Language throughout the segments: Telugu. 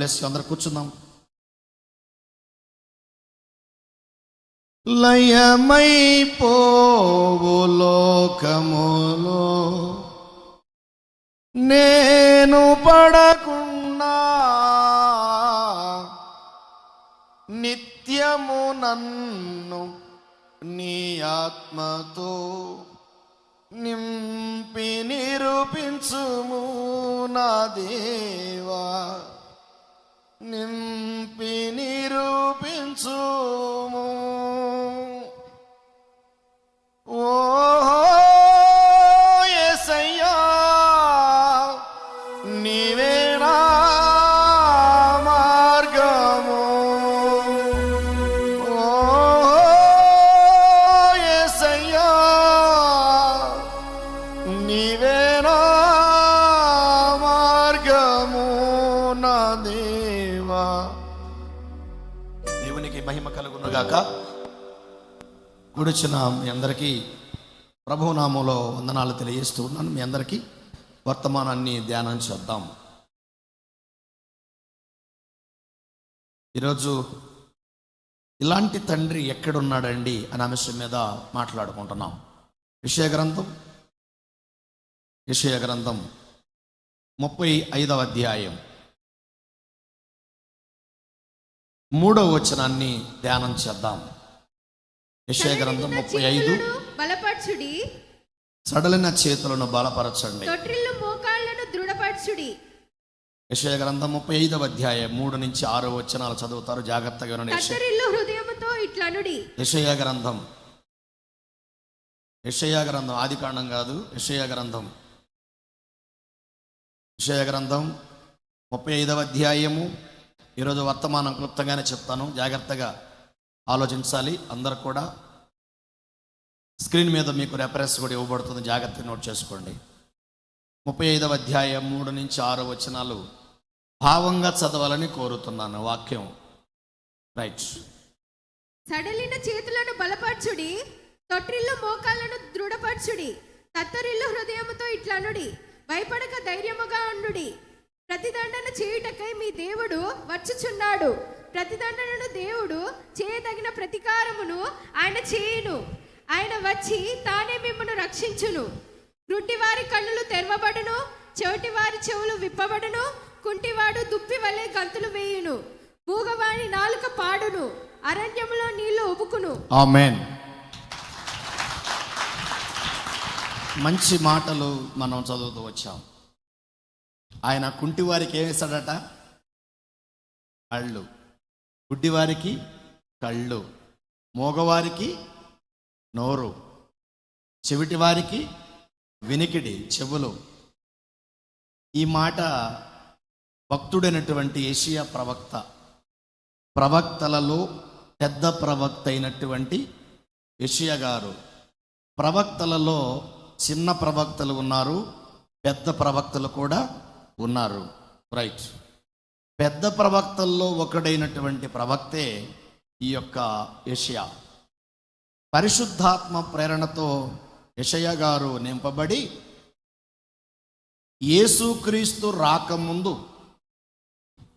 Bless you. అందరు కూర్చుందాం. లయమైపోవు లోకములో నేను పడకున్నా, నిత్యము నన్ను నీ ఆత్మతో నింపి నిరూపించుము నా దేవా, నింపి నిరూపించుము. ఓ యేసయ్యా, నీవే నా మార్గము. ఓ యేసయ్యా, నీవే నా మార్గము నా దేవా. దేవునికి మహిమ కలుగునుగాక. గుడిచిన మీ అందరికీ ప్రభువు నామంలో వందనాలు తెలియజేస్తూ ఉన్నాను. మీ అందరికీ వర్తమానాన్ని ధ్యానం చేద్దాం. ఈరోజు ఇలాంటి తండ్రి ఎక్కడున్నాడండి అనే అంశం మీద మాట్లాడుకుంటున్నాం. యెషయా గ్రంథం 35వ అధ్యాయం 3వ వచనాన్ని ధ్యానం చేద్దాం. యెషయా గ్రంథం 35. బలపరచుడి, సడలిన చేతులను బలపరచండి, తొట్రిల్లు మోకాళ్ళను దృఢపరచుడి. యెషయా గ్రంథం 35వ అధ్యాయం 3 నుంచి 6 వచనాలు చదువుతారు. జాగ్రత్తగా వినండి. తత్తరిల్లు హృదయముతో ఇట్లనుడి. యెషయా గ్రంథం ఆది కాండం కాదు, యెషయా గ్రంథం 35వ అధ్యాయము. ఈరోజు వర్తమానం క్లుప్తంగానే చెప్తాను, జాగ్రత్తగా ఆలోచించాలి. అందరు కూడా స్క్రీన్ మీద మీకు రెఫరెన్స్ కూడా ఇవ్వబడుతుంది, జాగ్రత్తగా నోట్ చేసుకోండి. 35వ అధ్యాయం 3 నుంచి 6 వచనాలు భావంగా చదవాలని కోరుతున్నాను. వాక్యం రైట్. సడలిన చేతులను బలపరచుడి, తొట్రిల్లు మోకాళ్ళను దృఢపరచుడి, తత్తరిల్లు హృదయముతో ఇట్లనుడి. భయపడక ధైర్యముగా ఉండుడి. ప్రతిదండన చేయుటకై మీ దేవుడు వచ్చుచున్నాడు. ప్రతిదండనను దేవుడు చేయదగిన ప్రతికారమును ఆయన చేయును. ఆయన వచ్చి తానే మిమ్మను రక్షించును. గ్రుడ్డివారి కన్నులు తెరవబడును, చెవిటివారి చెవులు విప్పబడును, కుంటివాడు దుప్పి వలె గంతులు వేయును, మూగవాని నాలుక పాడును, అరణ్యములో నీళ్లు ఉబుకును. ఆమేన్. మంచి మాటలు మనం చదువుతూ వచ్చాం. ఆయన కుంటివారికి ఏమిస్తాడట? కళ్ళు. గుడ్డివారికి కళ్ళు, మోగవారికి నోరు, చెవిటి వారికి వినికిడి చెవులు. ఈ మాట భక్తుడైనటువంటి యెషయా ప్రవక్తలలో పెద్ద ప్రవక్త అయినటువంటి యెషయా గారు. ప్రవక్తలలో చిన్న ప్రవక్తలు ఉన్నారు, పెద్ద ప్రవక్తలు కూడా ఉన్నారు. రైట్. పెద్ద ప్రవక్తల్లో ఒకడైనటువంటి ప్రవక్తే ఈ యొక్క యెషయా. పరిశుద్ధాత్మ ప్రేరణతో యెషయా గారు నింపబడి యేసుక్రీస్తు రాకముందు,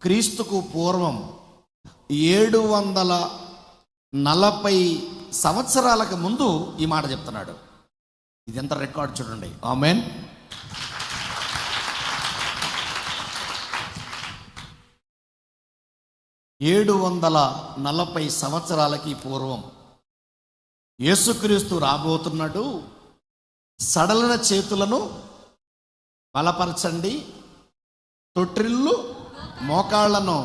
క్రీస్తుకు పూర్వం 740 సంవత్సరాలకు ముందు ఈ మాట చెప్తున్నాడు. ఇది ఎంత రికార్డ్ చూడండి. ఆమేన్. ఏడు 740 సంవత్సరాలకి పూర్వం యేసుక్రీస్తు రాబోతున్నాడు. సడలిన చేతులను బలపరచండి, తొట్రిల్లు మోకాళ్లను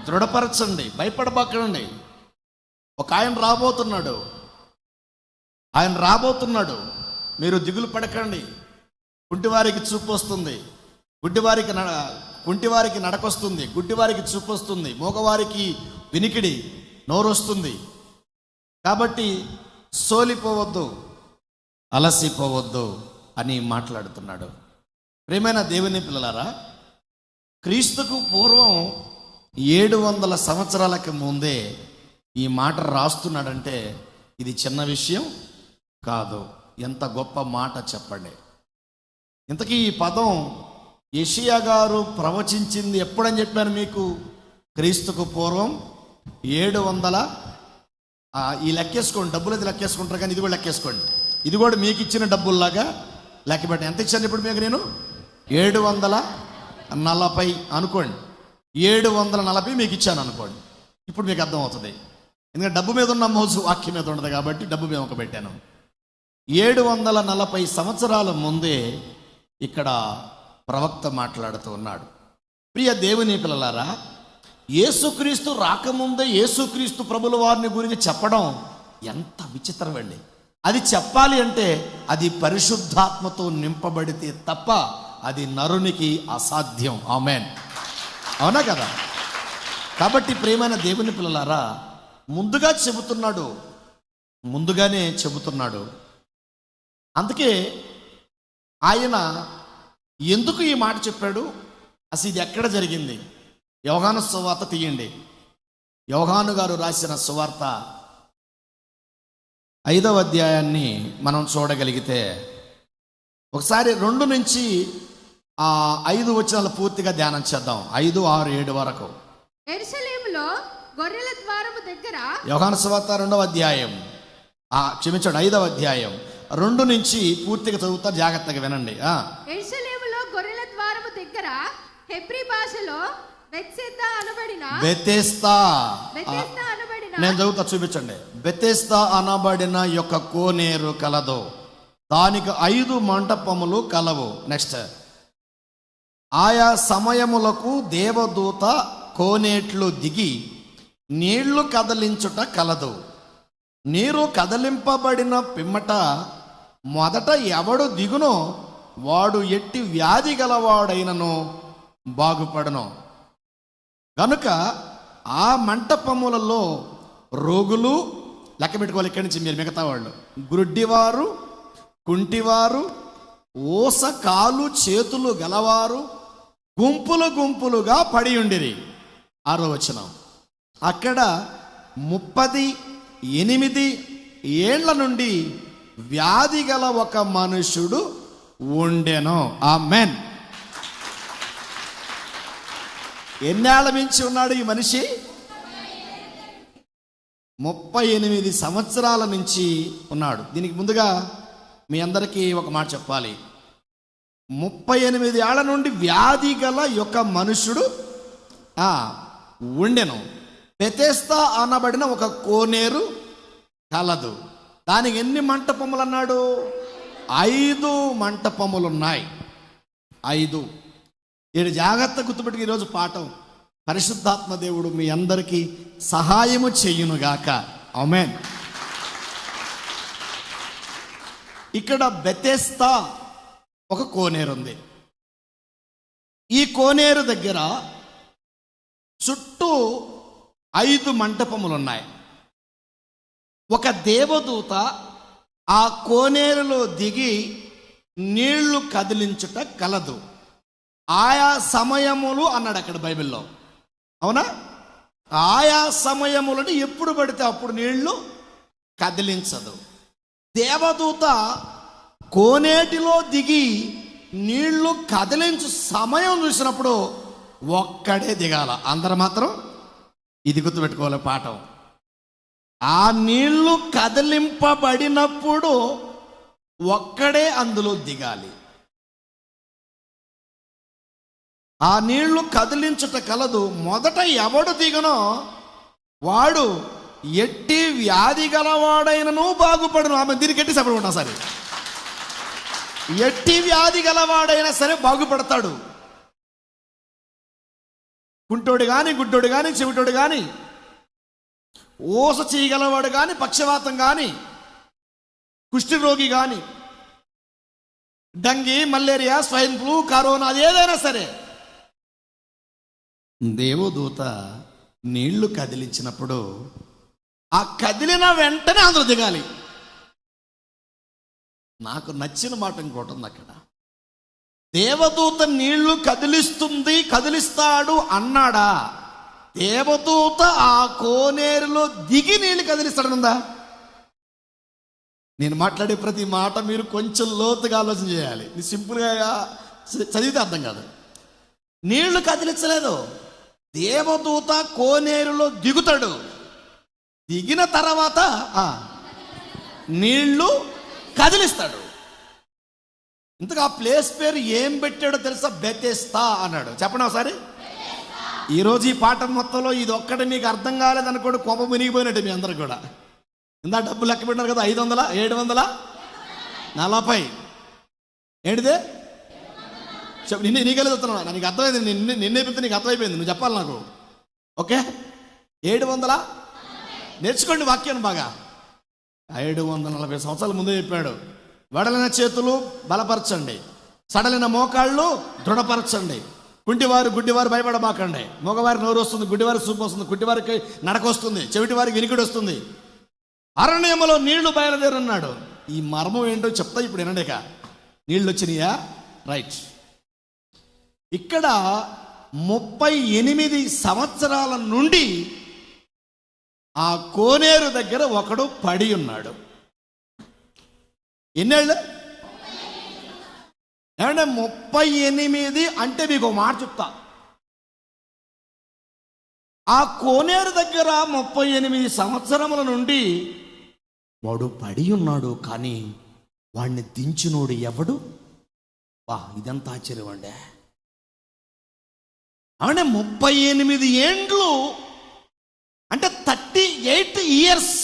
దృఢపరచండి, భయపడబాకండి. ఒక ఆయన రాబోతున్నాడు. మీరు దిగులు పడకండి. కుంటివారికి చూపు వస్తుంది, కుంటివారికి నడకొస్తుంది, గుడ్డివారికి చూపు వస్తుంది, మోగవారికి వినికిడి నోరొస్తుంది. కాబట్టి సోలిపోవద్దు, అలసిపోవద్దు అని మాట్లాడుతున్నాడు. ప్రియమైన దేవుని పిల్లలారా, క్రీస్తుకు పూర్వం 700 సంవత్సరాలకి ముందే ఈ మాట రాస్తున్నాడంటే ఇది చిన్న విషయం కాదు. ఎంత గొప్ప మాట చెప్పండి. ఇంతకీ ఈ పదం యెషయా గారు ప్రవచించింది ఎప్పుడని చెప్పాను మీకు? క్రీస్తుకు పూర్వం 700 ఈ లెక్కేసుకోండి, డబ్బులు అయితే లెక్కేసుకుంటారు కానీ ఇది కూడా లెక్కేసుకోండి. ఇది కూడా మీకు ఇచ్చిన డబ్బుల్లాగా లెక్క పెట్టి ఎంత ఇచ్చాను ఇప్పుడు మీకు నేను? 740 అనుకోండి. 740 మీకు ఇచ్చాను అనుకోండి. ఇప్పుడు మీకు అర్థమవుతుంది, ఎందుకంటే డబ్బు మీద ఉన్న మోజు వాక్యం మీద ఉండదు కాబట్టి డబ్బు మీద ఒక పెట్టాను. 740 సంవత్సరాల ముందే ఇక్కడ ప్రవక్త మాట్లాడుతూ ఉన్నాడు. ప్రియ దేవుని పిల్లలారా, యేసుక్రీస్తు రాకముందే యేసుక్రీస్తు ప్రభుల వారిని గురించి చెప్పడం ఎంత విచిత్రం అండి. అది చెప్పాలి అంటే అది పరిశుద్ధాత్మతో నింపబడితే తప్ప అది నరునికి అసాధ్యం. ఆమేన్, అవునా కదా? కాబట్టి ప్రియమైన దేవుని పిల్లలారా, ముందుగానే చెబుతున్నాడు. అందుకే ఆయన ఎందుకు ఈ మాట చెప్పాడు, అసలు ఇది ఎక్కడ జరిగింది? యోహాను సువార్త తీయండి. యోహాను గారు రాసిన సువార్త 5వ అధ్యాయాన్ని మనం చూడగలిగితే ఒకసారి 2 నుంచి 5 వచనాలు పూర్తిగా ధ్యానం చేద్దాం. 5, 6, 7 వరకు. యెరూషలేములో గొర్రెల ద్వారము దగ్గర, యోహాను సువార్త 2వ అధ్యాయం, క్షమించండి 5వ అధ్యాయం 2 నుంచి పూర్తిగా చదువుతా, జాగ్రత్తగా వినండి. యెరూషలేములో గొర్రెల ద్వారము దగ్గర హెబ్రీ భాషలో బెత్సెదా అనబడిన నేను చదువుతా, చూపించండి. బెతెస్దా అనబడిన యొక్క కోనేరు కలదు, దానికి 5 మంటపములు కలవు. నెక్స్ట్, ఆయా సమయములకు దేవదూత కోనేట్లు దిగి నీళ్లు కదలించుట కలదు. నీరు కదలింపబడిన పిమ్మట మొదట ఎవడు దిగునో వాడు ఎట్టి వ్యాధి గలవాడైనను బాగుపడను. కనుక ఆ మంటపములలో రోగులు, లెక్క పెట్టుకోవాలి ఇక్కడి నుంచి మీరు, మిగతా వాళ్ళు, గుడ్డివారు, కుంటివారు, ఓస కాలు చేతులు గలవారు గుంపులుగా పడి ఉండిరి. 6వ వచనం, అక్కడ 38 ఏండ్ల నుండి వ్యాధి గల ఒక మనుషుడు ఉండెను. ఆమేన్. ఎన్నేళ్ల నుంచి ఉన్నాడు ఈ మనిషి? 38 సంవత్సరాల నుంచి ఉన్నాడు. దీనికి ముందుగా మీ అందరికీ ఒక మాట చెప్పాలి. 38 ఏళ్ల నుండి వ్యాధి గల యొక్క మనుషుడు ఉండెను. బెతెస్దా అనబడిన ఒక కోనేరు కలదు, దానికి ఎన్ని మంటపములు అన్నాడు? 5 మంటపములు ఉన్నాయి. 5. నేను జాగ్రత్త గుర్తుపెట్టుకు ఈరోజు పాఠం. పరిశుద్ధాత్మ దేవుడు మీ అందరికీ సహాయము చెయ్యునుగాక. ఆమేన్. ఇక్కడ బెతెస్దా ఒక కోనేరు ఉంది. ఈ కోనేరు దగ్గర చుట్టూ 5 మంటపములు ఉన్నాయి. ఒక దేవదూత ఆ కోనేరులో దిగి నీళ్లు కదిలించుట కలదు. ఆయా సమయములు అన్నాడు అక్కడ బైబిల్లో, అవునా? ఆయా సమయములని ఎప్పుడు పడితే అప్పుడు నీళ్లు కదిలించదు. దేవదూత కోనేటిలో దిగి నీళ్లు కదిలించు సమయం చూసినప్పుడు ఒక్కడే దిగాల. అందరూ మాత్రం ఇది గుర్తుపెట్టుకోవాలి పాఠం. ఆ నీళ్లు కదిలింపబడినప్పుడు ఒక్కడే అందులో దిగాలి. ఆ నీళ్లు కదిలించుట కలదు. మొదట ఎవడు దిగనో వాడు ఎట్టి వ్యాధి గలవాడైనను బాగుపడును. ఆమె దీనికి ఎట్టి సపడి ఉంటా సరే, ఎట్టి వ్యాధి గలవాడైనా సరే బాగుపడతాడు. కుంటోడు కానీ, గుడ్డోడు కానీ, చెవిటోడు కానీ, ఓస చేయగలవాడు కానీ, పక్షవాతం కానీ, కుష్ఠరోగి కానీ, Dangi, malaria, swine flu, corona, అది ఏదైనా సరే దేవదూత నీళ్లు కదిలించినప్పుడు ఆ కదిలిన వెంటనే అందరూ దిగాలి. నాకు నచ్చిన మాట ఇంకోటి ఉంది అక్కడ. దేవదూత నీళ్లు కదిలిస్తాడు అన్నాడా? దేవదూత ఆ కోనేరులో దిగి నీళ్లు కదిలిస్తాడనుందా? నేను మాట్లాడే ప్రతి మాట మీరు కొంచెం లోతుగా ఆలోచన చేయాలి. సింపుల్గా చదివితే అర్థం కాదు. నీళ్లు కదిలించలేదు, దేవదూత కోనేరులో దిగుతాడు. దిగిన తర్వాత నీళ్లు కదిలిస్తాడు. ఇంతగా ఆ ప్లేస్ పేరు ఏం పెట్టాడో తెలుసా? బెతెస్దా అన్నాడు. చెప్పండి ఒకసారి. ఈరోజు ఈ పాఠం మొత్తంలో ఇది ఒక్కటి మీకు అర్థం కాలేదనుకోండి, కోపం మునిగిపోయినట్టు మీ అందరికి కూడా. ఇందా డబ్బు లెక్క పెట్టినారు కదా, 500, 740 ఏంటిదే? చెప్పు. నీకే చెప్తున్నా, నీకు అర్థమైంది. నిన్నే చెప్తే నీకు అర్థమైపోయింది, నువ్వు చెప్పాలి నాకు. ఓకే, 700 నేర్చుకోండి వాక్యాన్ని బాగా. 740 సంవత్సరాల ముందే చెప్పాడు. వడలిన చేతులు బలపరచండి, సడలిన మోకాళ్ళు దృఢపరచండి, గుడ్డివారు భయపడమాకండి, మగవారి నోరు వస్తుంది, గుడ్డివారి చూపు వస్తుంది, గుడ్డివారికి నడక వస్తుంది, చెవిటి వారికి వినికిడి వస్తుంది, అరణ్యములో నీళ్లు బయలుదేరన్నాడు. ఈ మర్మం ఏంటో చెప్తా ఇప్పుడు వినండిక. నీళ్ళు వచ్చినాయా? రైట్. ఇక్కడ 38 సంవత్సరాల నుండి ఆ కోనేరు దగ్గర ఒకడు పడి ఉన్నాడు. ఎన్నేళ్ళు? ఏమంటే 38 అంటే మీకు ఒక మాట చెప్తా. ఆ కోనేరు దగ్గర 38 సంవత్సరముల నుండి వాడు పడి ఉన్నాడు. కానీ వాడిని దించినోడు ఎవడు? వా, ఇదంతా ఆశ్చర్యం అండి. అవునే 38 ఏండ్లు అంటే 38 ఇయర్స్.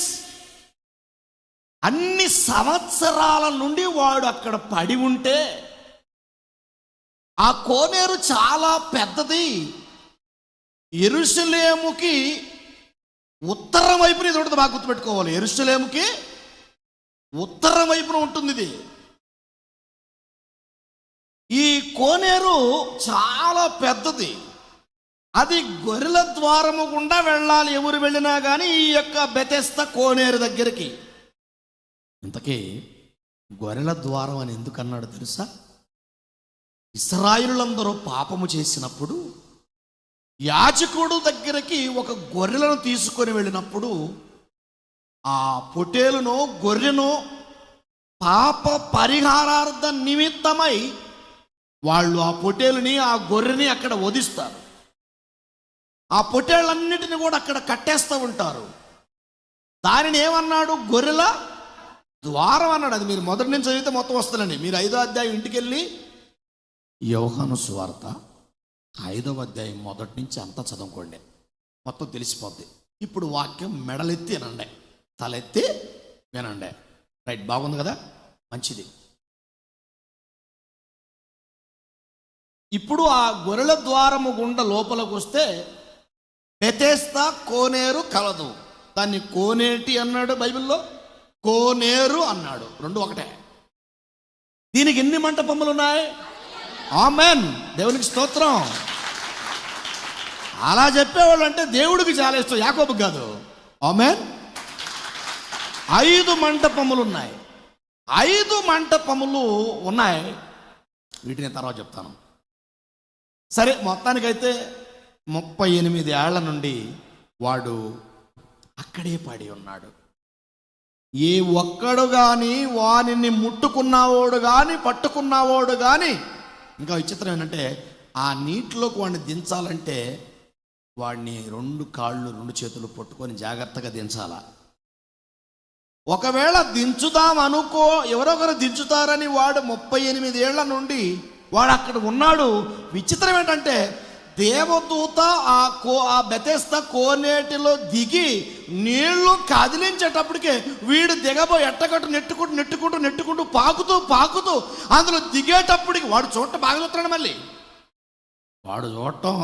అన్ని సంవత్సరాల నుండి వాడు అక్కడ పడి ఉంటే, ఆ కోనేరు చాలా పెద్దది. యెరూషలేముకి ఉత్తరం వైపున ఇది ఉంటుంది, బాగా గుర్తుపెట్టుకోవాలి. యెరూషలేముకి ఉత్తరం వైపున ఉంటుంది ఇది. ఈ కోనేరు చాలా పెద్దది. అది గొర్రెల ద్వారము గుండా వెళ్ళాలి ఎవరు వెళ్ళినా కానీ ఈ యొక్క బెతెస్దా కోనేరు దగ్గరికి. ఇంతకీ గొర్రెల ద్వారం అని ఎందుకన్నాడు తెలుసా? ఇశ్రాయేలులందరూ పాపము చేసినప్పుడు యాజకుడు దగ్గరికి ఒక గొర్రెలను తీసుకొని వెళ్ళినప్పుడు ఆ పొటేలునో గొర్రెనో పాప పరిహారార్థ నిమిత్తమై వాళ్ళు ఆ పొటేలుని ఆ గొర్రెని అక్కడ వధిస్తారు. ఆ పొటేళ్ళన్నిటిని కూడా అక్కడ కట్టేస్తూ ఉంటారు. దానిని ఏమన్నాడు? గొర్రెల ద్వారం అన్నాడు. అది మీరు మొదటి నుంచి చదివితే మొత్తం వస్తుందండి. మీరు 5వ అధ్యాయం ఇంటికి వెళ్ళి యోహాను సువార్త 5వ అధ్యాయం మొదటి నుంచి అంతా చదువుకోండి, మొత్తం తెలిసిపోద్ది. ఇప్పుడు వాక్యం మెడలెత్తి వినండి, తలెత్తి వినండి. రైట్, బాగుంది కదా, మంచిది. ఇప్పుడు ఆ గొర్రెల ద్వారము గుండా లోపలికి వస్తే బెతెస్దా కోనేరు కలదు. దాన్ని కోనేటి అన్నాడు బైబిల్లో, కోనేరు అన్నాడు, రెండు ఒకటే. దీనికి ఎన్ని మంటపములు ఉన్నాయి? ఆమెన్, దేవునికి స్తోత్రం. అలా చెప్పేవాళ్ళు అంటే దేవుడికి చాలా ఇష్టం, యాకోబుకి కాదు. ఆమెన్. 5 మంటపములు ఉన్నాయి. 5 మంటపములు ఉన్నాయి. వీటిని తర్వాత చెప్తాను. సరే, మొత్తానికైతే 38 ఏళ్ల నుండి వాడు అక్కడే పడి ఉన్నాడు. ఏ ఒక్కడు కానీ వానిని ముట్టుకున్నవాడు కానీ పట్టుకున్నవాడు కానీ, ఇంకా విచిత్రం ఏంటంటే ఆ నీటిలోకి వాడిని దించాలంటే వాడిని 2 కాళ్ళు 2 చేతులు పట్టుకొని జాగ్రత్తగా దించాల. ఒకవేళ దించుదాం అనుకో, ఎవరొకరు దించుతారని వాడు 38 ఏళ్ల నుండి వాడు అక్కడ ఉన్నాడు. విచిత్రం ఏంటంటే దేవదూత ఆ బెతెస్దా కోనేటిలో దిగి నీళ్లు కదిలించేటప్పటికే వీడు దిగబోయి ఎట్టగట్టు నెట్టుకుంటూ పాకుతూ అందులో దిగేటప్పటికి వాడు చూడటం బాగా చూస్తున్నాడు. మళ్ళీ వాడు చూడటం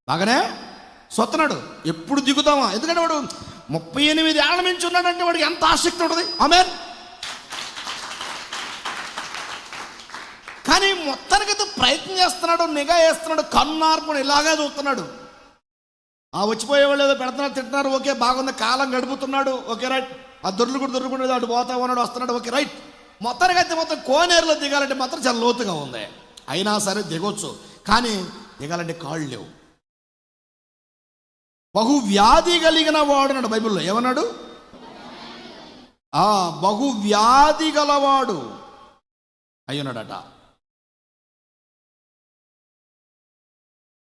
బాగానే చూస్తున్నాడు. ఎప్పుడు దిగుతామా? ఎందుకంటే వాడు 38 ఏళ్ల నుంచి ఉన్నాడంటే వాడికి ఎంత ఆసక్తి ఉంటుంది. ఆమేన్. కానీ మొత్తానికైతే ప్రయత్నం చేస్తున్నాడు, నిఘా వేస్తున్నాడు, కన్నార్పుని ఇలాగే చూస్తున్నాడు. వచ్చిపోయే వాళ్ళు ఏదో పెడుతున్నారు, తింటున్నారు, ఓకే బాగుంది, కాలం గడుపుతున్నాడు, ఓకే రైట్. ఆ దొర్లుకుంటూ అటు పోతా ఉన్నాడు, వస్తున్నాడు, ఓకే రైట్. మొత్తానికైతే మొత్తం కోనేరులో దిగాలంటే మాత్రం చాలా లోతుగా ఉంది. అయినా సరే దిగొచ్చు, కానీ దిగాలంటే కాళ్ళు లేవు. బహువ్యాధి కలిగిన వాడు అన్నాడు బైబిల్లో. ఏమన్నాడు? బహువ్యాధి గలవాడు అయ్యున్నాడట.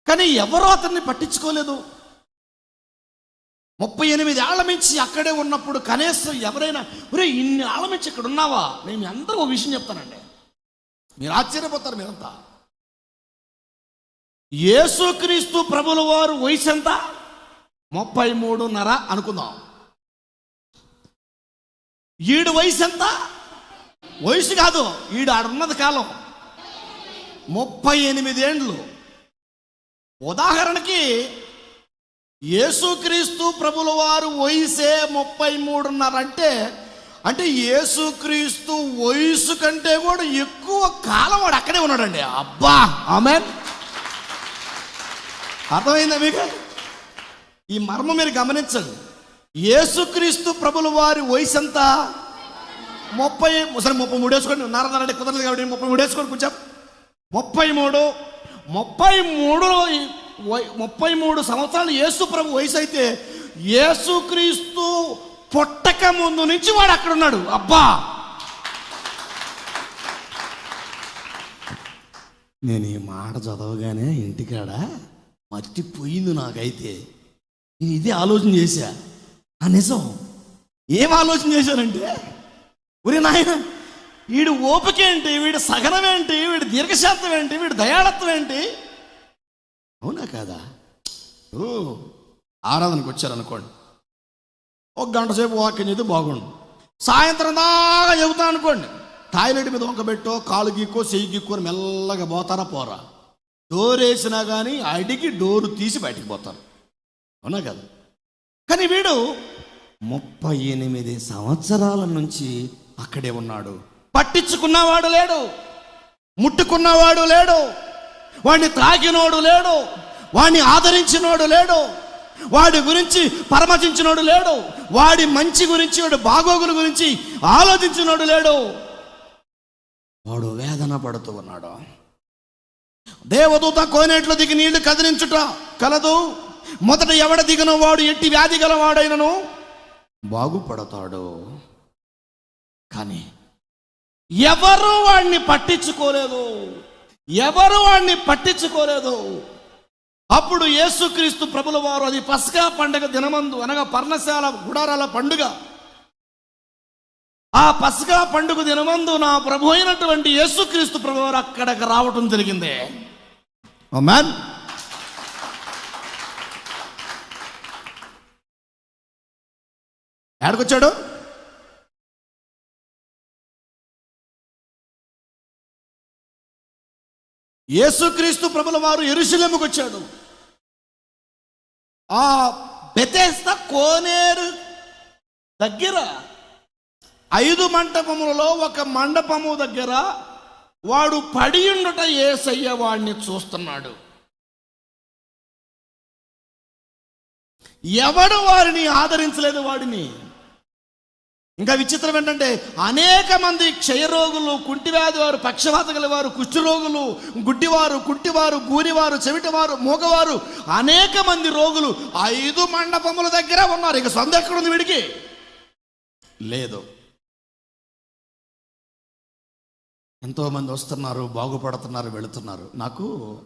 కానీ ఎవరో అతన్ని పట్టించుకోలేదు. 38 ఏళ్ల నుంచి అక్కడే ఉన్నప్పుడు కనీసం ఎవరైనా ఒరే ఇన్ని ఏళ్ల నుంచి ఇక్కడ ఉన్నావా? నేను అందరూ ఒక విషయం చెప్తానండి, మీరు ఆశ్చర్యపోతారు మీరంతా. యేసుక్రీస్తు ప్రభుల వారు వయసు ఎంత? 33.5 అనుకుందాం. ఈడు వయసు ఎంత? వయసు కాదు, ఈడు ఆడున్నది కాలం 38 ఏండ్లు. ఉదాహరణకి యేసుక్రీస్తు ప్రభుల వారు వయసే 33.5 అంటే యేసుక్రీస్తు వయసు కంటే కూడా ఎక్కువ కాలం వాడు అక్కడే ఉన్నాడండి. అబ్బా, ఆమేన్. అర్థమైందా మీకు? ఈ మర్మం మీరు గమనించండి. యేసుక్రీస్తు ప్రభుల వారి వయసు ఎంత? 33 వేసుకోండి. నారదారంటే కుదరదు కాబట్టి 33 వేసుకోండి. కొంచెం 33 సంవత్సరాలు యేసు ప్రభు వయసు అయితే యేసుక్రీస్తు పుట్టక ముందు నుంచి వాడు అక్కడ ఉన్నాడు. అబ్బా, నేను ఈ మాట చదవగానే ఇంటికాడ మర్చిపోయింది నాకైతే. నేను ఇదే ఆలోచన చేశా. నిజం. ఏం ఆలోచన చేశానంటే, ఒరే నాయన, వీడు ఓపిక ఏంటి, వీడి సహనం ఏంటి, వీడి దీర్ఘశాంతం ఏంటి, వీడి దయాళత్వం ఏంటి? అవునా కాదా? ఆరాధనకు వచ్చారనుకోండి, 1 గంట సేపు వాక్యం చేస్తే బాగుండు. సాయంత్రం దాకా చెబుతా అనుకోండి, టాయిలెట్ మీద వంకబెట్టో కాలు గీక్కో చెయ్యి గీక్కో మెల్లగా పోతారా పోరా? డోర్ వేసినా కానీ అడిగి డోరు తీసి బయటికి పోతారు. అవునా కదా? కానీ వీడు 38 సంవత్సరాల నుంచి అక్కడే ఉన్నాడు. పట్టించుకున్నవాడు లేడు, ముట్టుకున్నవాడు లేడు, వాడిని తాకినోడు లేడు, వాడిని ఆదరించినోడు లేడు, వాడి గురించి పరమచించినోడు లేడు, వాడి మంచి గురించి, వాడి బాగోగుల గురించి ఆలోచించినోడు లేడు. వాడు వేదన పడుతూ ఉన్నాడు. దేవదూత కోనేట్లో దిగి నీళ్లు కదిలించుట కలదు. మొదట ఎవడ దిగిన వాడు ఎట్టి వ్యాధి గలవాడైనను బాగుపడతాడు. కానీ ఎవరు వాడిని పట్టించుకోలేదు. అప్పుడు యేసుక్రీస్తు ప్రభుల వారు, అది పస్కా పండుగ దినమందు, అనగా పర్ణశాల గుడారాల పండుగ, ఆ పస్కా పండుగ దినమందు నా ప్రభు అయినటువంటి యేసుక్రీస్తు ప్రభుల వారు అక్కడికి రావటం జరిగింది. ఆమేన్. ఎక్కడికొచ్చాడు? యేసుక్రీస్తు ప్రభుల వారు యెరూషలేముకు వచ్చాడు. ఆ బెతెస్దా కోనేరు దగ్గర 5 మంటపములలో ఒక మండపము దగ్గర వాడు పడి ఉండుట యేసయ్య వాడిని చూస్తున్నాడు. ఎవడు వారిని ఆదరించలేదు వాడిని. ఇంకా విచిత్రం ఏంటంటే, అనేక మంది క్షయరోగులు, కుంటివ్యాధి వారు, పక్షవాత గలవారు, కుష్ఠరోగులు, గుడ్డివారు, కుంటివారు, గూనివారు, చెవిటివారు, మూగవారు, అనేక మంది రోగులు 5 మండపముల దగ్గర ఉన్నారు. ఇక సొంత ఎక్కడుంది వీడికి? లేదు. ఎంతోమంది వస్తున్నారు, బాగుపడుతున్నారు, వెళుతున్నారు.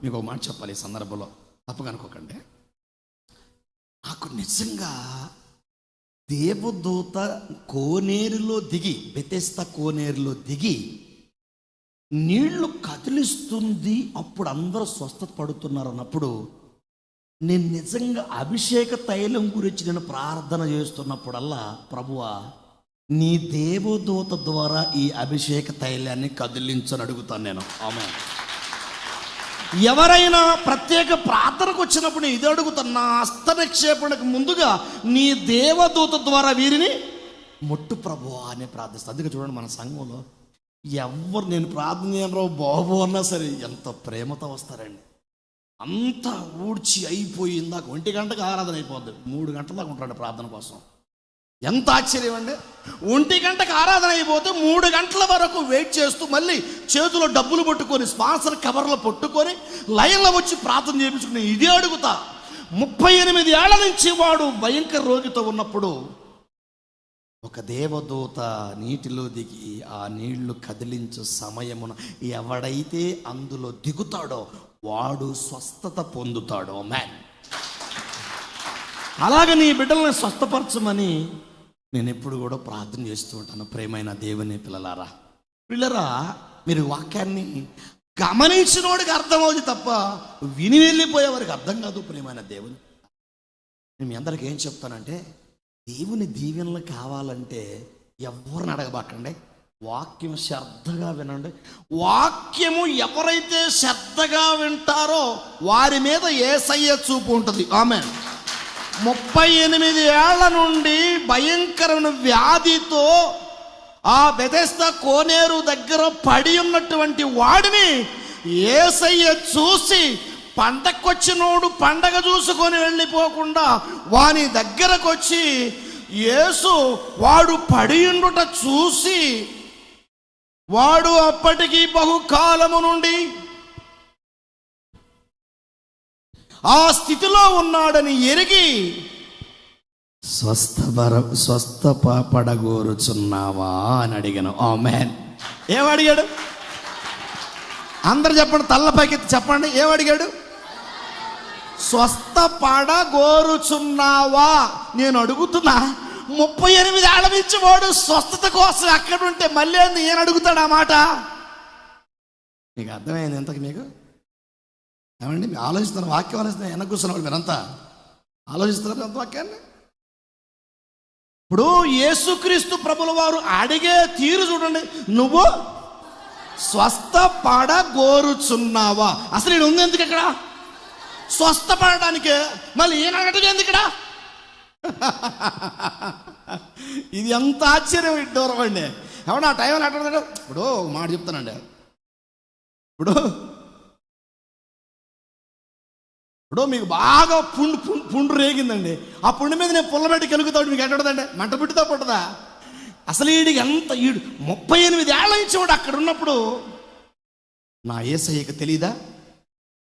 మీకు ఒక మాట చెప్పాలి ఈ సందర్భంలో, తప్పుగా అనుకోకండి. నాకు నిజంగా దేవదూత కోనేరులో దిగి, బెతెస్దా కోనేరులో దిగి నీళ్లు కదిలిస్తుంది, అప్పుడు అందరూ స్వస్థత పడుతున్నారు అన్నప్పుడు, నేను నిజంగా అభిషేక తైలం గురించి నేను ప్రార్థన చేస్తున్నప్పుడల్లా, ప్రభువా నీ దేవదూత ద్వారా ఈ అభిషేక తైలాన్ని కదిలించని అడుగుతాను నేను. ఆమేన్. ఎవరైనా ప్రత్యేక ప్రార్థనకు వచ్చినప్పుడు ఇది అడుగుతాను, నా హస్తనిక్షేపణకు ముందుగా నీ దేవదూత ద్వారా వీరిని ముట్టు ప్రభువా అని ప్రార్థిస్తాను. అందుకే చూడండి, మన సంఘంలో ఎవరు నేను ప్రార్థన చేయను బాబు అన్నా సరే ఎంత ప్రేమతో వస్తారండి. అంతా ఊడ్చి అయిపోయిందాక 1 గంటకు ఆరాధన అయిపోద్ది, 3 గంటల దాకా ఉంటాడు ప్రార్థన కోసం. ఎంత ఆశ్చర్యం అండి! 1 గంటకు ఆరాధన అయిపోతే 3 గంటల వరకు వెయిట్ చేస్తూ, మళ్ళీ చేతిలో డబ్బులు పట్టుకొని, స్పాన్సర్ కవర్లు పట్టుకొని లైన్లో వచ్చి ప్రార్థన చేయించుకుని ఇదే అడుగుతా. 38 ఏళ్ల నుంచి వాడు భయంకర రోగితో ఉన్నప్పుడు ఒక దేవదూత నీటిలో దిగి ఆ నీళ్లు కదిలించు సమయమున ఎవడైతే అందులో దిగుతాడో వాడు స్వస్థత పొందుతాడు. మ్యాన్, అలాగే నీ బిడ్డలను స్వస్థపరచమని నేను ఎప్పుడు కూడా ప్రార్థన చేస్తూ ఉంటాను. ప్రేమైన దేవుని పిల్లలారా, మీరు వాక్యాన్ని గమనించినోడికి అర్థమవుతుంది తప్ప విని వెళ్ళిపోయేవారికి అర్థం కాదు. ప్రేమైన దేవుని, నేను మీ అందరికి ఏం చెప్తానంటే, దేవుని దీవెనలు కావాలంటే ఎవరిని అడగబాకండి, వాక్యం శ్రద్ధగా వినండి. వాక్యము ఎవరైతే శ్రద్ధగా వింటారో వారి మీద యేసయ్య చూపు ఉంటుంది. ఆమేన్. 38 ఏళ్ల నుండి భయంకరమైన వ్యాధితో ఆ బెతెస్దా కోనేరు దగ్గర పడి ఉన్నటువంటి వాడిని యేసయ్య చూసి, పండగకొచ్చినోడు పండగ చూసుకొని వెళ్ళిపోకుండా వాని దగ్గరకు వచ్చి, యేసు వాడు పడి ఉండుట చూసి, వాడు అప్పటికి బహుకాలము నుండి ఆ స్థితిలో ఉన్నాడని ఎరిగి, స్వస్థపడగోరుచున్నావా అని అడిగాను. ఆమేన్. ఏమడిగాడు? అందరు చెప్పండి, తల్లపైకి చెప్పండి. ఏమడిగాడు? స్వస్థపడగోరుచున్నావా. నేను అడుగుతున్నా, 38 ఏళ్ల నుంచి వాడు స్వస్థత కోసం అక్కడుంటే మళ్ళీ నేను అడుగుతాడు ఆ మాట? మీకు అర్థమైంది ఎంతకి? మీకు ఏమండి? మీరు ఆలోచిస్తున్నారు, వాక్యం ఆలోచిస్తున్నారు, వెనక కూర్చున్నవాడు మీరంతా ఆలోచిస్తున్నారు అంత వాక్యాన్ని. ఇప్పుడు యేసుక్రీస్తు ప్రభుల వారు అడిగే తీరు చూడండి. నువ్వు స్వస్థపడగోరుచున్నావా. అసలు ఈడు ఉంది ఎందుకు ఇక్కడ? స్వస్థపడడానికి. మళ్ళీ ఈయన అడగటం ఎందుకు ఇక్కడ? ఇది ఎంత ఆశ్చర్యం, దూరం అండి. ఏమన్నా ఆ టైంలో అట్టాడు. ఇప్పుడు ఒక మాట చెప్తానండి. ఇప్పుడు మీకు బాగా పుండు రేగిందండి. ఆ పుండు మీద నేను పుల్లబెట్టి కెలుగుతాడు, మీకు ఎట్టడదండి? మంట పుట్టితో పుట్టదా? అసలు ఈడికి ఎంత 38 ఏళ్ల నుంచి వాడు అక్కడ ఉన్నప్పుడు నా యేసయ్యకి తెలీదా?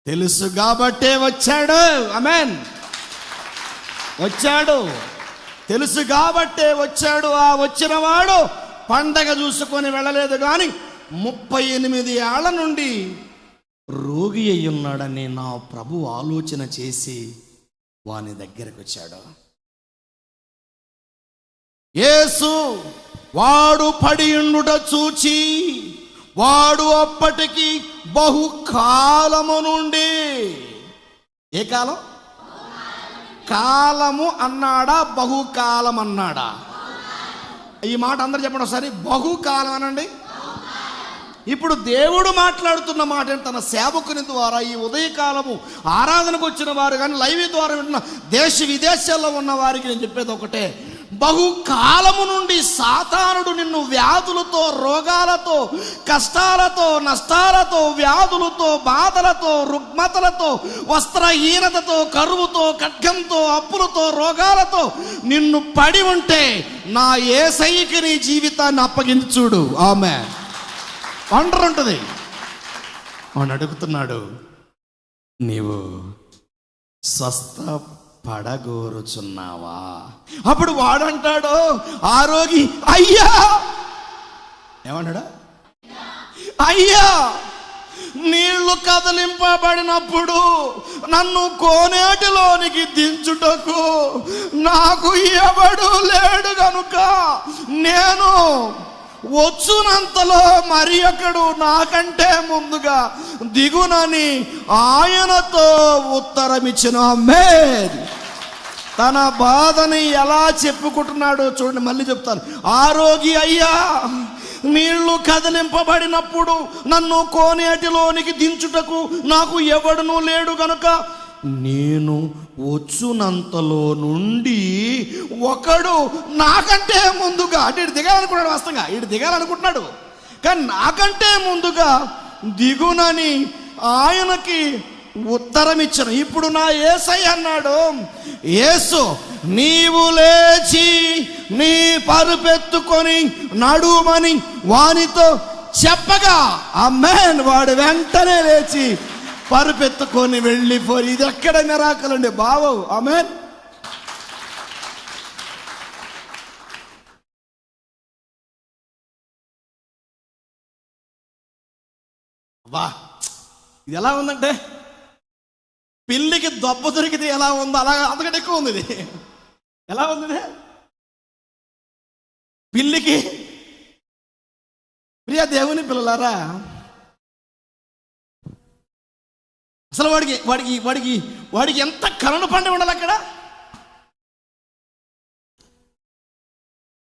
తెలుసు కాబట్టే వచ్చాడు. ఆమేన్. వచ్చాడు, తెలుసు కాబట్టే వచ్చాడు. ఆ వచ్చిన వాడు పండగ చూసుకొని వెళ్ళలేదు, కానీ 38 ఏళ్ల నుండి రోగి అయి ఉన్నాడని నా ప్రభు ఆలోచన చేసి వాని దగ్గరకు వచ్చాడు. యేసు వాడు పడి ఉండుట చూచి, వాడు అప్పటికి బహుకాలము నుండి, ఏ కాలం? కాలము అన్నాడా, బహుకాలం అన్నాడా? ఈ మాట అందరు చెప్పండి ఒకసారి. బహుకాలం అనండి. ఇప్పుడు దేవుడు మాట్లాడుతున్న మాట తన సేవకుని ద్వారా ఈ ఉదయకాలము ఆరాధనకు వచ్చిన వారు కానీ లైవ్ ద్వారా వింటున్న దేశ విదేశాల్లో ఉన్న వారికి నేను చెప్పేది ఒకటే, బహుకాలము నుండి సాతానుడు నిన్ను వ్యాధులతో, రోగాలతో, కష్టాలతో, నష్టాలతో, వ్యాధులతో, బాధలతో, రుగ్మతలతో, వస్త్రహీనతతో, కరువుతో, ఖడ్గంతో, అప్పులతో, రోగాలతో నిన్ను పడి ఉంటే నా యేసయ్యకి నీ జీవితాన్ని అప్పగించి చూడు. ఆమేన్. వండర్ ఉంటుంది. వాడు అడుగుతున్నాడు, నీవు స్వస్థపడగోరుచున్నావా? అప్పుడు వాడంటాడు, ఆరోగి, అయ్యా. ఏమన్నాడు? అయ్యా, నీళ్లు కదిలింపబడినప్పుడు నన్ను కోనేటిలోనికి దించుటకు నాకు ఎవడు లేడు గనుక నేను వచ్చునంతలో మరి ఒకడు నాకంటే ముందుగా దిగునని ఆయనతో ఉత్తరమిచ్చిన. ఆమేన్. తన బాధని ఎలా చెప్పుకుంటున్నాడో చూడండి, మళ్ళీ చెప్తాను. ఆరోగి, అయ్యా, నీళ్లు కదిలింపబడినప్పుడు నన్ను కోనేటిలోనికి దించుటకు నాకు ఎవడునూ లేడు గనుక నేను వచ్చునంతలో నుండి ఒకడు నాకంటే ముందుగా, అంటే ఇటు దిగాలనుకున్నాడు. వాస్తవంగా ఇటు దిగాలనుకుంటున్నాడు, కానీ నాకంటే ముందుగా దిగునని ఆయనకి ఉత్తరం ఇచ్చాను. ఇప్పుడు నా యేసయ్య అన్నాడు, యేసు నీవు లేచి నీ పరుపెత్తుకొని నడుమని వానితో చెప్పగా, ఆమేన్, వాడు వెంటనే లేచి పరుపెత్తుకొని వెళ్ళిపోయి. ఇది ఎక్కడ మిరాకిల్ అండి బావు. ఆమేన్. వా, ఇది ఎలా ఉందంటే పిల్లికి దొబ్బ దొరికితే ఎలా ఉందో అలా అంతకంటే ఎక్కువ ఉంది ఇది. ఎలా ఉంది ఇది? పిల్లికి. ప్రియ దేవుని పిల్లలారా, అసలు వాడికి వాడికి వాడికి వాడికి ఎంత కరుణ పండి ఉండాలి అక్కడ.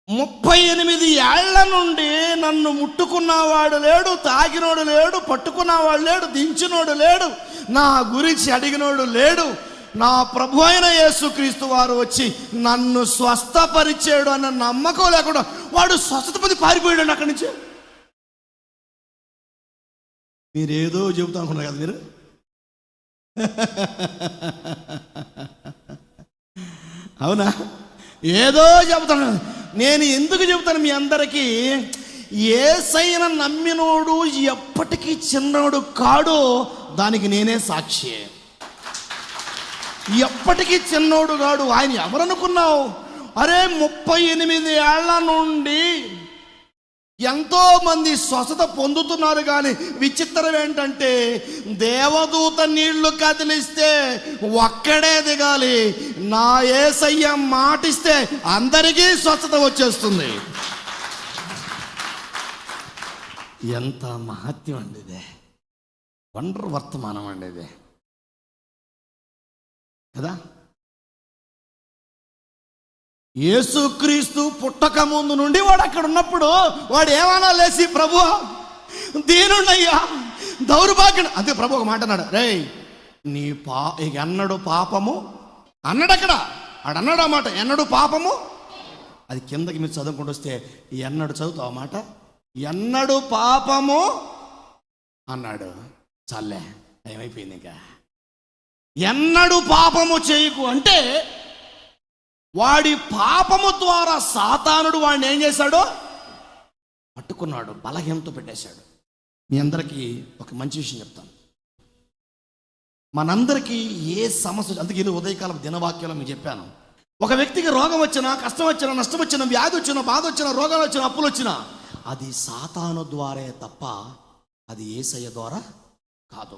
38 ఏళ్ల నుండి నన్ను ముట్టుకున్నవాడు లేడు, తాకినోడు లేడు, పట్టుకున్నవాడు లేడు, దించినోడు లేడు, నా గురించి అడిగినోడు లేడు. నా ప్రభు అయిన యేసుక్రీస్తు వారు వచ్చి నన్ను స్వస్థపరిచాడు అన్న నమ్మకం లేకుండా వాడు స్వస్థత పొంది పారిపోయాడు అక్కడి నుంచి. మీరేదో చెబుతా అనుకున్నారు కదా మీరు. అవునా? ఏదో చెబుతాను. నేను ఎందుకు చెబుతాను మీ అందరికీ? యేసయ్యన నమ్మినోడు ఎప్పటికీ చిన్నోడు కాడో దానికి నేనే సాక్షి. ఎప్పటికీ చిన్నోడు కాడు. ఆయన ఎవరనుకున్నావు? అరే 38 ఏళ్ల నుండి ఎంతో మంది స్వస్థత పొందుతున్నారు. కానీ విచిత్రం ఏంటంటే దేవదూత నీళ్లు కదిలిస్తే ఒక్కడే దిగాలి, నా యేసయ్య మాటిస్తే అందరికీ స్వస్థత వచ్చేస్తుంది. ఎంత మహత్యం అండి ఇదే. వండర్ వర్తమానం అండి ఇదే కదా. యేసుక్రీస్తు పుట్టక ముందు నుండి వాడు అక్కడ ఉన్నప్పుడు వాడు ఏమన్నా లేసి, ప్రభు దీనుండయ్యా, దౌర్భాగ్యం. అంతే ప్రభు ఒక మాట అన్నాడు, రేయ్ నీ ఎన్నడు పాపము అన్నాడు అక్కడ. ఆడన్నాడు ఆ మాట, ఎన్నడు పాపము. అది కిందకి మీరు చదువుకుంటూ వస్తే ఎన్నడు చదువుతావు ఆ మాట, ఎన్నడు పాపము అన్నాడు. చాలే ఏమైపోయింది ఇంకా. ఎన్నడు పాపము చేయకు అంటే వాడి పాపము ద్వారా సాతానుడు వాడిని ఏం చేశాడు? పట్టుకున్నాడు, బలహీనతో పెట్టేశాడు. మీ అందరికీ ఒక మంచి విషయం చెప్తాను. మనందరికీ ఏ సమస్య, అందుకే ఇది ఉదయకాలం దినవాక్యంలో మీకు చెప్పాను. ఒక వ్యక్తికి రోగం వచ్చినా, కష్టం వచ్చినా, నష్టం వచ్చినా, వ్యాధి వచ్చినా, బాధ వచ్చినా, రోగాలు వచ్చినా, అప్పులు వచ్చినా అది సాతాను ద్వారే తప్ప అది యేసయ్య ద్వారా కాదు.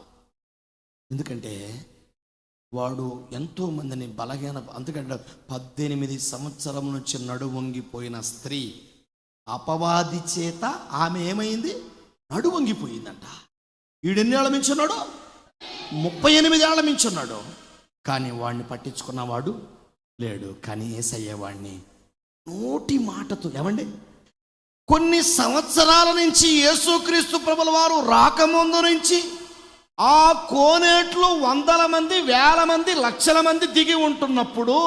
ఎందుకంటే వాడు ఎంతో మందిని బలహీన, అందుకంటే 18 సంవత్సరం నుంచి నడువంగిపోయిన స్త్రీ అపవాది చేత ఆమె ఏమైంది? నడువంగిపోయిందంట. వీడెన్ని ఏళ్ళ మించున్నాడు? 38 ఏళ్ళ మించున్నాడు. కానీ వాడిని పట్టించుకున్నవాడు లేడు. కానీ యేసయ్య వాడిని నోటి మాటతో, ఏమండి కొన్ని సంవత్సరాల నుంచి యేసుక్రీస్తు ప్రభుల వారు రాకముందు నుంచి ఆ కోనేట్లు 100 మంది, 1000 మంది, లక్షల మంది దిగి ఉంటున్నప్పుడు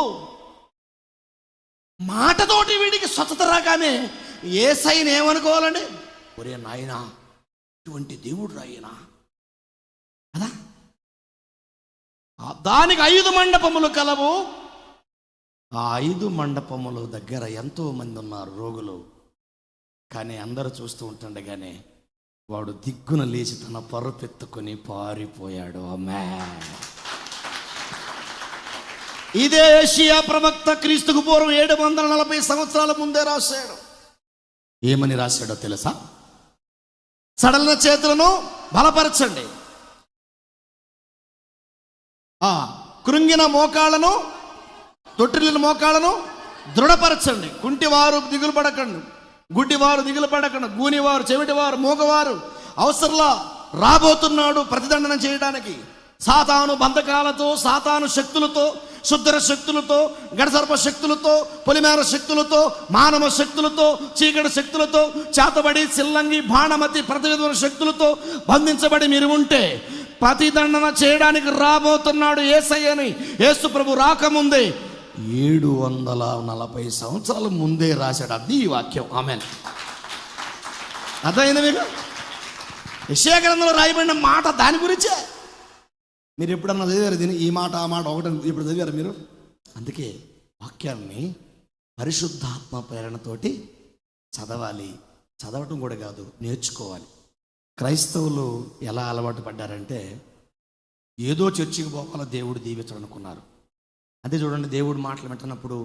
మాటతోటి వీడికి స్వచ్ఛత రాగానే యేసయ్యని ఏమనుకోవాలండి? ఒరే నాయనా, ఇటువంటి దేవుడు రాయనా కదా. దానికి 5 మండపములు కలవు. ఆ 5 మండపముల దగ్గర ఎంతో మంది ఉన్నారు రోగులు. కానీ అందరూ చూస్తూ ఉంటుండగానే వాడు దిగ్గున లేచి తన పరుపెత్తుకొని పారిపోయాడు. ఆమేన్. ఇదే ఏషియా ప్రవక్త క్రీస్తుకు పూర్వం 740 సంవత్సరాల ముందే రాశాడు. ఏమని రాశాడో తెలుసా? సడలిన చేతులను బలపరచండి, కృంగిన మోకాళ్ళను, తొట్టిల్లిన మోకాళ్ళను దృఢపరచండి. కుంటివారు దిగులు పడకండి, గుడ్డివారు దిగులు పడకండి, గూనివారు, చెవిటివారు, మూగవారు అవసరంలా రాబోతున్నాడు ప్రతిదండన చేయడానికి. సాతాను బంధకాలతో, సాతాను శక్తులతో, శుద్ధర శక్తులతో, గడసర్ప శక్తులతో, పొలిమేర శక్తులతో, మానవ శక్తులతో, చీకటి శక్తులతో, చేతబడి, సిల్లంగి, బాణమతి, ప్రతివిధమైన శక్తులతో బంధించబడి మీరు ఉంటే ప్రతిదండన చేయడానికి రాబోతున్నాడు యేసయ్యని యేసు ప్రభు రాకముందే 740 సంవత్సరాల ముందే రాశాడు. అది ఈ వాక్యం. ఆమేన్. అర్థమైంది మీకు? యెషయా గ్రంథంలో రాయబడిన మాట దాని గురించే. మీరు ఎప్పుడన్నా చదివారు దీన్ని? ఈ మాట ఆ మాట ఒకటి ఇప్పుడు చదివారు మీరు? అందుకే వాక్యాన్ని పరిశుద్ధాత్మ ప్రేరణతోటి చదవాలి. చదవటం కూడా కాదు, నేర్చుకోవాలి. క్రైస్తవులు ఎలా అలవాటు పడ్డారంటే ఏదో చర్చికి పోవాలో దేవుడు దీవించడం అనుకున్నారు. అదే చూడండి, దేవుడు మాటలు వింటున్నప్పుడు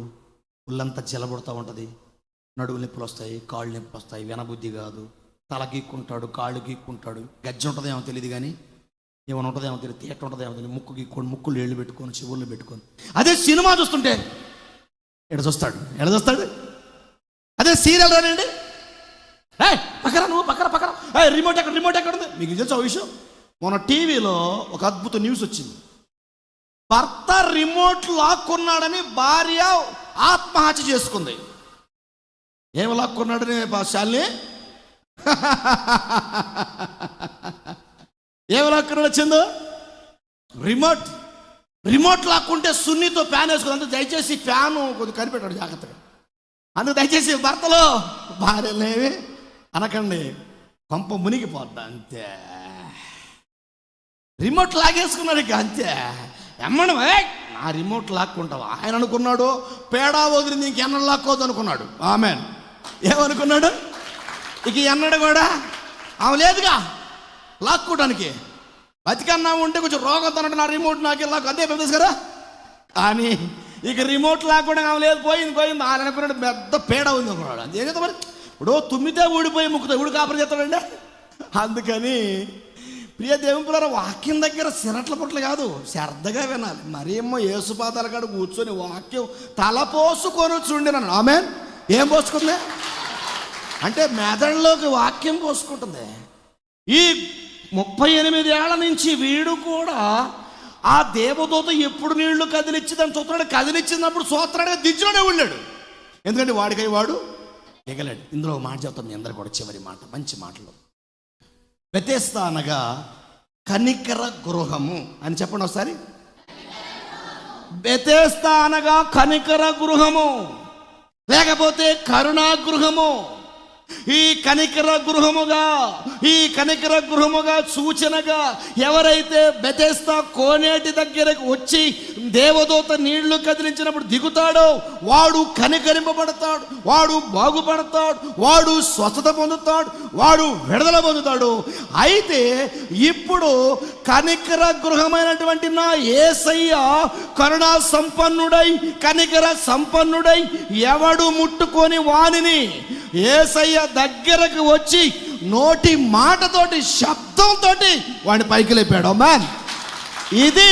ఒళ్ళంతా చెలబడుతూ ఉంటుంది, నడువు నొప్పులు వస్తాయి, కాళ్ళు నొప్పులు వస్తాయి, వినబుద్ధి కాదు, తల గీక్కుంటాడు, కాళ్ళు గీక్కుంటాడు, గజ్జి ఉంటుందేమో తెలియదు కానీ ఏమైనా ఉంటుందేమో తెలియదు, థియేటర్ ఉంటుందేమో తెలియదు, ముక్కు గీక్కొని ముక్కులు ఏళ్ళు పెట్టుకొని చెవుళ్ళు పెట్టుకొని. అదే సినిమా చూస్తుంటే ఎడ చూస్తాడు. అదే సీరియల్ రానండి, పక్కన నువ్వు పక్కన రిమోట్ ఎక్కడ ఉంది. మీకు తెలుసు విషయం, మొన్న టీవీలో ఒక అద్భుత న్యూస్ వచ్చింది. భర్త రిమోట్ లాక్కున్నాడని భార్య ఆత్మహత్య చేసుకుంది. ఏమి లాక్కున్నాడని శాలిని ఏమి లాక్కున్నాడు వచ్చిందో, రిమోట్ లాక్కుంటే సున్నితో ఫ్యాన్ వేసుకుంది. అందుకు దయచేసి ఫ్యాను కొద్దిగా కనిపెట్టాడు జాగ్రత్తగా. అందుకు దయచేసి భర్తలో భార్యలేవి అనకండి, కొంప మునిగిపోద్దా అంతే. రిమోట్ లాగేసుకున్నాడు ఇక అంతే. ఎమ్మడం నా రిమోట్ లాక్కుంటావా? ఆయన అనుకున్నాడు పేడా వదిలింది ఇంకెన్న లాక్కోవద్దు అనుకున్నాడు. ఆమెన్. ఏమనుకున్నాడు? ఇక ఎన్నడు కూడా ఆమె లేదుగా లాక్కోవడానికి. బతికన్నా ఉంటే కొంచెం రోగంతో నా రిమోట్ నాకే లాక్ అంతే పెద్ద కదా. కానీ ఇక రిమోట్ లాక్కోవడానికి ఆమె లేదు, పోయింది. ఆయన అనుకున్నాడు పెద్ద పేడ ఉంది అనుకున్నాడు. అంతే కదా మరి. ఇప్పుడు తుమ్మితే ఊడిపోయి ముక్కుతో ఊడి కాపరి చేస్తాడండి. అందుకని ప్రియ దేవుని పిల్లల వాక్యం దగ్గర సిరట్ల పుట్ల కాదు, శ్రద్ధగా వినాలి. మరీ ఏమో యేసుపాదాల కాడ కూర్చొని వాక్యం తల పోసుకొని చూడండి. ఆమెన్. ఏం పోసుకుంది అంటే మెదడులోకి వాక్యం పోసుకుంటుంది. ఈ 38 ఏళ్ల నుంచి వీడు కూడా ఆ దేవదూత ఎప్పుడు నీళ్లు కదిలిచ్చిందని చూస్తున్నాడు. కదిలిచ్చినప్పుడు సూత్రాడుగా దించులోనే వెళ్ళాడు. ఎందుకంటే వాడికై వాడు ఎగలాడు. ఇందులో ఒక మాట చెప్తాం మీ అందరు కూడా, చివరి మాట, మంచి మాటలు. బెతెస్దా అనగా కనికర గృహము అని చెప్పండి ఒకసారి. బెతెస్దా అనగా కనికర గృహము, లేకపోతే కరుణా గృహము. ఈ కనికర గృహముగా సూచనగా ఎవరైతే బెతెస్దా కోనేటి దగ్గరకు వచ్చి దేవదూత నీళ్లు కదిలించినప్పుడు దిగుతాడో వాడు కనికరింపబడతాడు, వాడు బాగుపడతాడు, వాడు స్వస్థత పొందుతాడు, వాడు విడుదల పొందుతాడు. అయితే ఇప్పుడు కనికర గృహమైనటువంటి నా యేసయ్య కరుణా సంపన్నుడై కనికర సంపన్నుడై ఎవడు ముట్టుకొని వానిని యేసయ్య దగ్గరకు వచ్చి నోటి మాటతోటి శబ్దంతో వాడిని పైకి లేపాడు. మ్యాన్, ఇది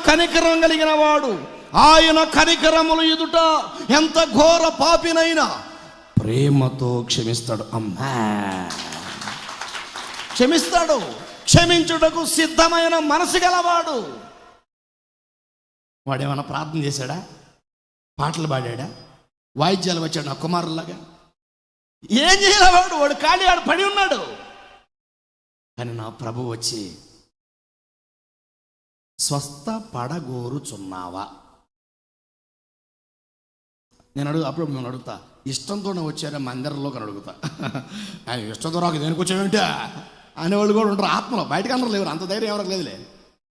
కనికరం కలిగిన వాడు. ఆయన కనికరములు ఎదుట ఎంత ఘోర పాపినైనా ప్రేమతో క్షమిస్తాడు. అమ్మా, క్షమిస్తాడు. క్షమించుటకు సిద్ధమైన మనసు గలవాడు. వాడేమన్నా ప్రార్థన చేశాడా? పాటలు పాడాడా? వాయిద్యాలు వచ్చాడు నా కుమారులాగా? ఏం చేయలేవాడు. వాడు ఖాళీ, వాడు పడి ఉన్నాడు. కానీ నా ప్రభు వచ్చి స్వస్థ పడగోరుచున్నావా? అప్పుడు మేము అడుగుతా, ఇష్టంతోనే వచ్చారా మందిరంలోకి అని అడుగుతా. ఆయన ఇష్టంతో రాక దేనికి వచ్చావేంటి అనేవాళ్ళు కూడా ఉంటారు ఆత్మలో. బయటకు అందరూ లేరు, అంత ధైర్యం ఎవరికి లేదులే.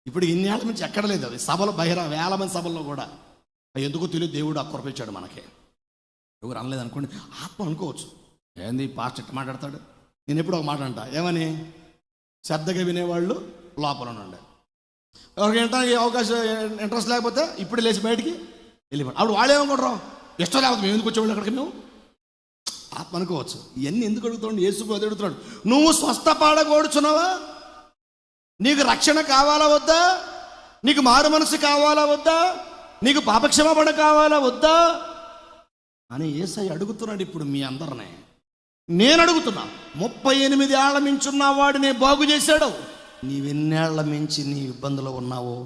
ఇప్పుడు ఇన్నేళ్ల నుంచి ఎక్కడ లేదు అది. సభలు వేల మంది సభల్లో కూడా ఎందుకో తెలియదు దేవుడు అక్కరపించాడు మనకి. ఎవరు అనలేదు అనుకోండి, ఆత్మ అనుకోవచ్చు. ఏంది పాస్ట్ ఎట్లా మాట్లాడతాడు? నేను ఎప్పుడు ఒక మాట అంట, ఏమని? శ్రద్ధగా వినేవాళ్ళు లోపల ఉండే, ఎవరికి వినడానికి అవకాశం ఇంట్రెస్ట్ లేకపోతే ఇప్పుడు లేచి బయటికి వెళ్ళిపోయి అప్పుడు వాళ్ళు ఏమనుకుంటారు, ఇష్టం లేకపోతే మేము ఎందుకు వచ్చేవాళ్ళు అక్కడికి? మేము ఆత్మ అనుకోవచ్చు. ఇవన్నీ ఎందుకు అడుగుతాడు? యేసు అడుగుతున్నాడు, నువ్వు స్వస్థపడగోడుచున్నావా? నీకు రక్షణ కావాలా వద్దా? నీకు మారు మనసు కావాలా వద్దా? నీకు పాపక్షమాపణ కావాలా వద్దా అని యేసయ్య అడుగుతున్నాడు. ఇప్పుడు మీ అందరినీ నేను అడుగుతున్నా, 38 ఏళ్ల మించున్న వాడిని బాగు చేశాడు. నీవెన్నేళ్ల మించి నీ ఇబ్బందులో ఉన్నావో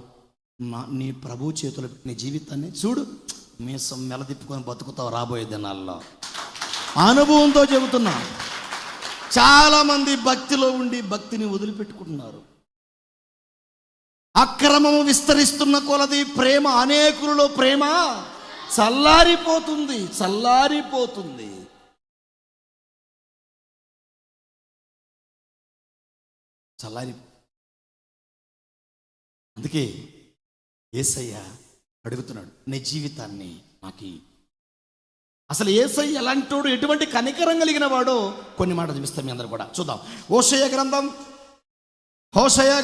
నీ ప్రభు చేతులు నీ జీవితాన్ని చూడు, మీసం మెలదిప్పుకొని బతుకుతావు రాబోయే దినాల్లో. అనుభవంతో చెబుతున్నా. చాలామంది భక్తిలో ఉండి భక్తిని వదిలిపెట్టుకుంటున్నారు. అక్రమము విస్తరిస్తున్న కొలది ప్రేమ, అనేకులలో ప్రేమ చల్లారిపోతుంది. అందుకే యేసయ్య అడుగుతున్నాడు, నీ జీవితాన్ని నాకు. అసలు యేసయ్య ఎలాంటోడు, ఎటువంటి కనికరం కలిగిన వాడో కొన్ని మాటలు చూపిస్తాం మీ అందరూ కూడా చూద్దాం. హోషేయ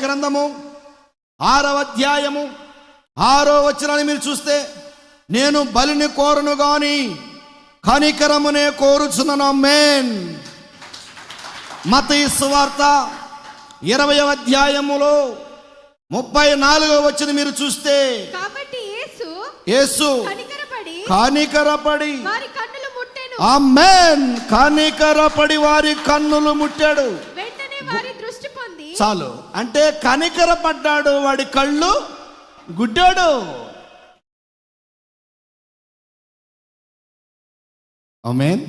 గ్రంథము 6వ అధ్యాయము 6వ వచనాన్ని మీరు చూస్తే, నేను బలిని కోరును గాని కనికరమునే కోరుచున్నాను. ఆమేన్. మత్తయి సువార్త 20వ అధ్యాయములో 34వ వచనం మీరు చూస్తే, కాబట్టి యేసు కనికరపడి వారి కన్నులు ముట్టెను. ఆమేన్. కనికరపడి వారి కన్నులు ముట్టాడు. వెంటనే వారి దృష్టి పొంది, చాలు. అంటే కనికరపడ్డాడు, వాడి కళ్ళు గుడ్డాడు. ఆమేన్.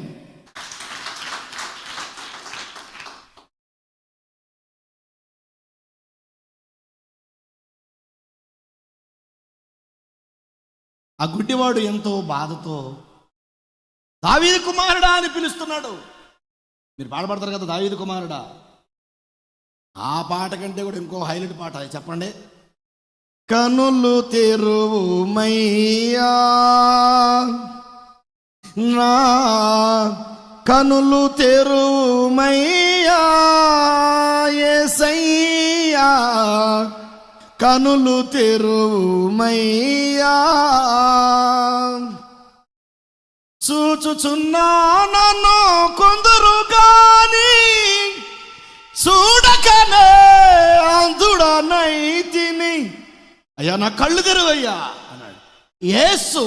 ఆ గుడ్డివాడు ఎంతో బాధతో దావీదు కుమారుడా అని పిలుస్తున్నాడు. మీరు పాడబడతారు కదా, దావీదు కుమారుడా. ఆ పాట కంటే కూడా ఇంకో హైలైట్ పాట చెప్పండి. కనులు తెరువుమయ్యా, నా కనులు తెరువుమయ్యా యేసయ్యా, కనులు తెరువుమయ్యా, చూచుచున్నాను కొందరు గాని చూడకనే అందుడనైతిని. అయ్యా నా కళ్ళు తెరువయ్యా అన్నాడు. యేసు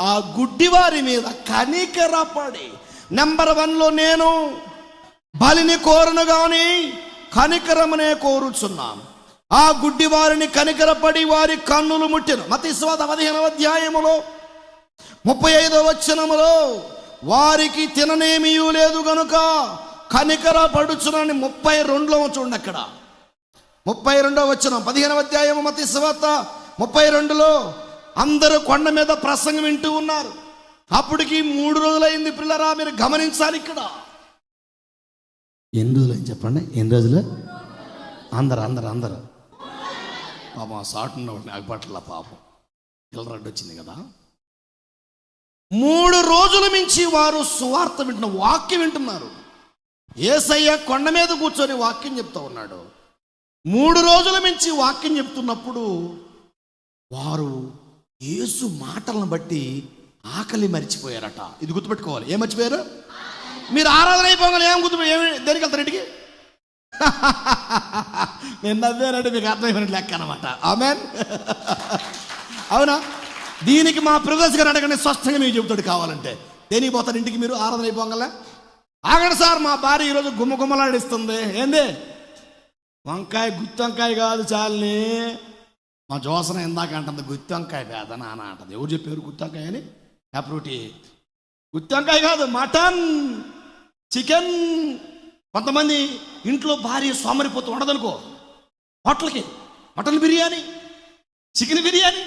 ఆ గుడ్డివారి మీద కనికరపడి, నెంబర్ 1లో నేను బలిని కోరను గాని కనికరమనే కోరుచున్నాను. ఆ గుడ్డి వారిని కనికరపడి వారి కన్నులు ముట్టెను. మత్తయి సువార్త 15వ అధ్యాయములో 35వ వచనములో, వారికి తిననేమియూ లేదు గనుక కనికరపడుచునని 32లో చూడండి. అక్కడ 32వ వచనం 15వ అధ్యాయము మత్తయి సువార్త 32లో, అందరూ కొండ మీద ప్రసంగం వింటూ ఉన్నారు. అప్పటికి 3 రోజులైంది. పిల్లరా మీరు గమనించాలి. ఇక్కడ ఎన్ని రోజులు చెప్పండి? ఎన్ని రోజులు? అందరు పాపం సాటున్న నాగపట్ల పాపం పిల్లరడ్డు వచ్చింది కదా. 3 రోజుల మించి వారు సువార్త వింటున్న వాక్యం వింటున్నారు. యేసయ్య కొండ మీద కూర్చొని వాక్యం చెప్తా ఉన్నాడు. 3 రోజుల మించి వాక్యం చెప్తున్నప్పుడు వారు యేసు మాటలను బట్టి ఆకలి మర్చిపోయారట. ఇది గుర్తుపెట్టుకోవాలి. ఏం మర్చిపోయారు? మీరు ఆరాధన అయిపోగానే ఏం దేనికి వెళ్తారు ఇంటికి? నేను నవ్వానంటే మీకు అర్థమైపోయినట్టు లెక్క అనమాట. ఆమేన్. అవునా? దీనికి మా ప్రొఫెసర్ గారు అడగండి, స్పష్టంగా మీకు చెబుతాడు. కావాలంటే దేనికి పోతారు ఇంటికి మీరు ఆరాధన అయిపోగల? ఆగండి సార్, మా భార్య ఈరోజు గుమ్మలాడిస్తుంది. ఏంది? వంకాయ, గుత్తి వంకాయ కాదు చాలని. మా జోసన ఇందాక అంటుంది గుత్తి వంకాయ పేద నాన్న అంటుంది. ఎవరు చెప్పారు గుత్తి వంకాయ అని? యాప్రోటి గుత్తి వంకాయ కాదు, మటన్, చికెన్. కొంతమంది ఇంట్లో భార్య సోమరిపోతూ ఉండదనుకో, హోటల్కి మటన్ బిర్యానీ, చికెన్ బిర్యానీ.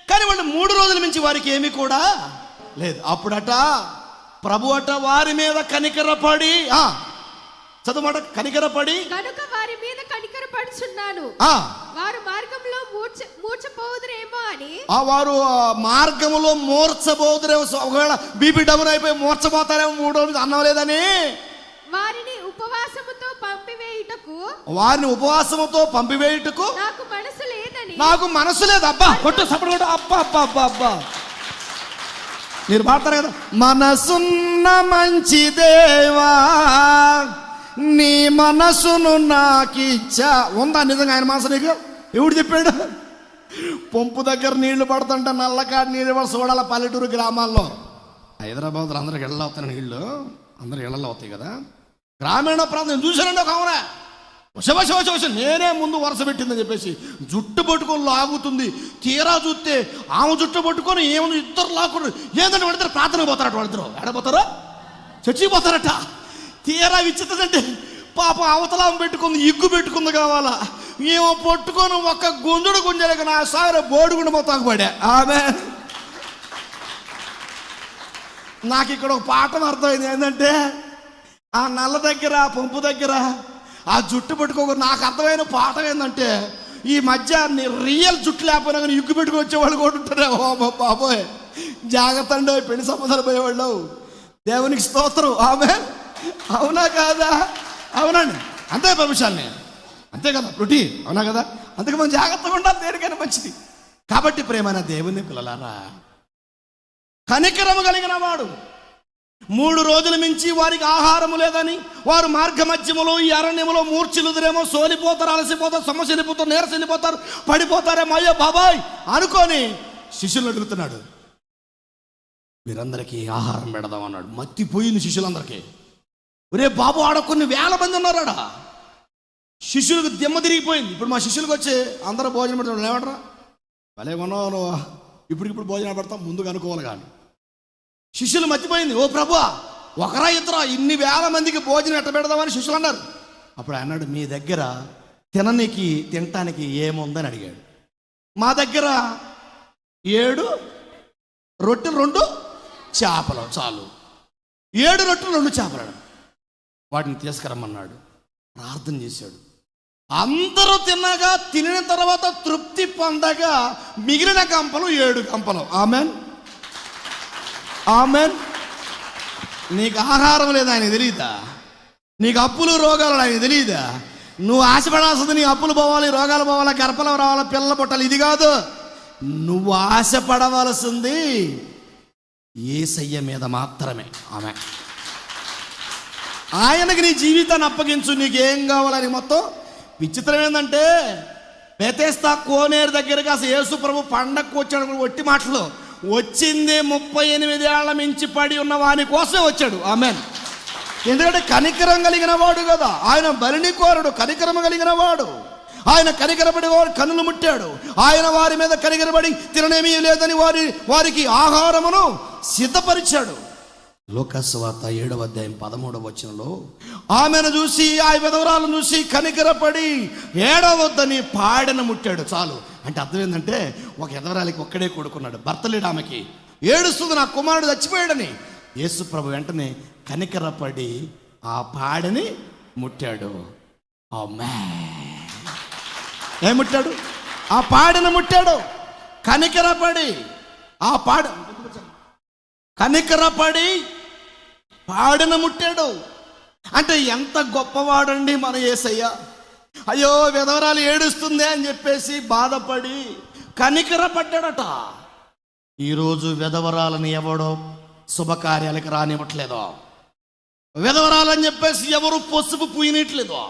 కానీ వాళ్ళు 3 రోజుల మించి వారికి ఏమీ కూడా లేదు. అప్పుడట ప్రభు అట వారి మీద కనికరపడి, చదువుమాట, కనికరపడి కనుక వారి మీద కనికరపడుచున్నాను, వారు మార్గంలో మూర్ఛపోదురేమో అని. వారు మార్గంలో మూర్ఛపోదురేమో. ఒకవేళ బీపీ డౌన్ అయిపోయి మూర్ఛపోతారేమో 3 రోజులు అన్నం లేదని వారిని ఉపవాసముతో పంపివేయుటకు నాకు మనసు లేదు. అబ్బా కొట్టు సపడు కొట్టు. అబ్బా అబ్బా అబ్బా అబ్బా. మీరు పాడతారు కదా, మనసున్న మంచి దేవా నీ మనసును నాకిచ్చా. ఉందా నిజంగా ఆయన మనసు నీకు? ఎవడు చెప్పాడు? పంపు దగ్గర నీళ్లు పడుతుంటే నల్లకాడి నీళ్ళు పడి చూడాల. పల్లెటూరు గ్రామాల్లో, హైదరాబాద్లో అందరికి ఇళ్ళలో అవుతాయి నీళ్ళు, అందరు ఇళ్ళలో అవుతాయి కదా. గ్రామీణ ప్రాంతం చూశానండి. ఒక ఆమె వశ నేనే ముందు వరుస పెట్టిందని చెప్పేసి జుట్టు పట్టుకొని లాగుతుంది. తీరా చూస్తే ఆమె జుట్టు పట్టుకొని ఏముంది, ఇద్దరు లాక్కున్నారు. ఏంటంటే వాడిద్దరు ప్రార్థనకు పోతారట. వాడిద్దరు ఎడపోతారో చచ్చిపోతారట. తీరా విచిత్రంటే పాప అవతల పెట్టుకుంది, ఇగ్గు పెట్టుకుంది కావాలా. ఏమో పట్టుకొని ఒక్క గుంజుడు గుంజలేక నా సాగర బోడుగుండ మొత్తం పడా. ఆమె నాకు ఇక్కడ ఒక పాఠం అర్థమైంది. ఏంటంటే ఆ నల్ల దగ్గర, పంపు దగ్గర ఆ జుట్టు పెట్టుకోక నాకు అర్థమైన పాఠం ఏంటంటే, ఈ మధ్య రియల్ జుట్టు లేకపోయినా కానీ ఇగ్గు పెట్టుకుని వచ్చేవాళ్ళు కూడా ఉంటారే. ఓ బాబోయ్, జాగ్రత్త అండి పెళ్లి సంబంధాలు పోయేవాళ్ళు. దేవునికి స్తోత్రం. ఆమె అవునా కాదా? అవునండి, అంతే భవిష్యాన్ని, అంతే కదా రుటి, అవునా కదా? అందుకే మనం జాగ్రత్తగా ఉండాలి, దేనికైనా మంచిది. కాబట్టి ప్రేమైన దేవుని పిల్లలారా, కనికరము కలిగిన వాడు 3 రోజుల మించి వారికి ఆహారము లేదని, వారు మార్గ మధ్యములో ఈ అరణ్యములో మూర్ఛిల్లుదురేమో, సోలిపోతారు, అలసిపోతారు, సొమ్మసిల్లిపోతారు, నీరసిల్లిపోతారు, పడిపోతారేమో, అయ్యో బాబాయ్ అనుకొని శిష్యులను అడుగుతున్నాడు, మీరందరికీ ఆహారం పెడదాం అన్నాడు. మత్తిపోయింది శిష్యులందరికీ. ఒరే బాబు, ఆడ కొన్ని వేల మంది ఉన్నారాడ. శిష్యులకు దిమ్మ తిరిగిపోయింది. ఇప్పుడు మా శిష్యులకు వచ్చి అందరూ భోజనం పెడతాడు, ఏమంటారా భలే కొన్నావు, ఇప్పుడు భోజనం పెడతాం, ముందుగా అనుకోవాలి. కానీ శిష్యులు మర్చిపోయింది, ఓ ప్రభువా, ఒకరా ఇద్దరా ఇన్ని వేల మందికి భోజనం ఎట్ట పెడదామని శిష్యులు అన్నారు. అప్పుడు అన్నాడు, మీ దగ్గర తినటానికి ఏముందని అడిగాడు. మా దగ్గర 7 రొట్టెలు 2 చేపలు చాలు. 7 రొట్టెలు 2 చేపలు. వాటిని తీసుకురమ్మన్నాడు. ప్రార్థన చేశాడు. అందరూ తినిన తర్వాత తృప్తి పొందగా మిగిలిన గంపలు 7 గంపలు. Amen, amen. నీకు ఆహారం లేదు ఆయనకు తెలియదా? నీకు అప్పులు రోగాలు ఆయనకు తెలియదా? నువ్వు ఆశపడాల్సింది నీ అప్పులు పోవాలి, రోగాలు పోవాలి, గర్భలు రావాలి, పిల్లలు పుట్టాలి, ఇది కాదు. నువ్వు ఆశపడవలసింది యేసయ్య మీద మాత్రమే. ఆమె ఆయనకి నీ జీవితాన్ని అప్పగించు. నీకేం కావాలని మొత్తం. విచిత్రం ఏంటంటే బెతెస్దా కోనేరు దగ్గరికి అసలు యేసు ప్రభు పండగకు వచ్చాడు. ఒట్టి మాటలు వచ్చింది 38 ఏళ్ల మించి పడి ఉన్న వాని కోసమే వచ్చాడు. ఆమెన్. ఎందుకంటే కనికరం కలిగిన వాడు కదా ఆయన. బలిని కోరడు, కనికరం కలిగిన వాడు ఆయన. కనికరపడి వాడు కన్నులు ముట్టాడు. ఆయన వారి మీద కనికరపడి తిననేమీ లేదని వారికి ఆహారమును సిద్ధపరిచాడు. లోకస్వార్త 7వ అధ్యాయం 13వ వచనంలో ఆమెను చూసి, ఆ విధవరాలను చూసి కనికరపడి ఏడవద్దని పాడెను ముట్టాడు. చాలు. అంటే అర్థం ఏంటంటే ఒక విధవరాలికి ఒక్కడే కొడుకున్నాడు, భర్త లేడు. ఆమెకి ఏడుస్తుంది, నా కుమారుడు చచ్చిపోయాడని. యేసు ప్రభు వెంటనే కనికరపడి ఆ పాడని ముట్టాడు. ఏం ముట్టాడు? ఆ పాడని ముట్టాడు. కనికరపడి కనికరపడి పాడన ముట్టాడు. అంటే ఎంత గొప్పవాడండి మన యేసయ్య. అయ్యో విధవరాలు ఏడుస్తుంది అని చెప్పేసి బాధపడి కనికరపడ్డాడట. ఈరోజు విధవరాలని ఎవడో శుభకార్యాలకు రానివ్వట్లేదో, విధవరాలని చెప్పేసి ఎవరు పసుపు పూయనట్లేదో,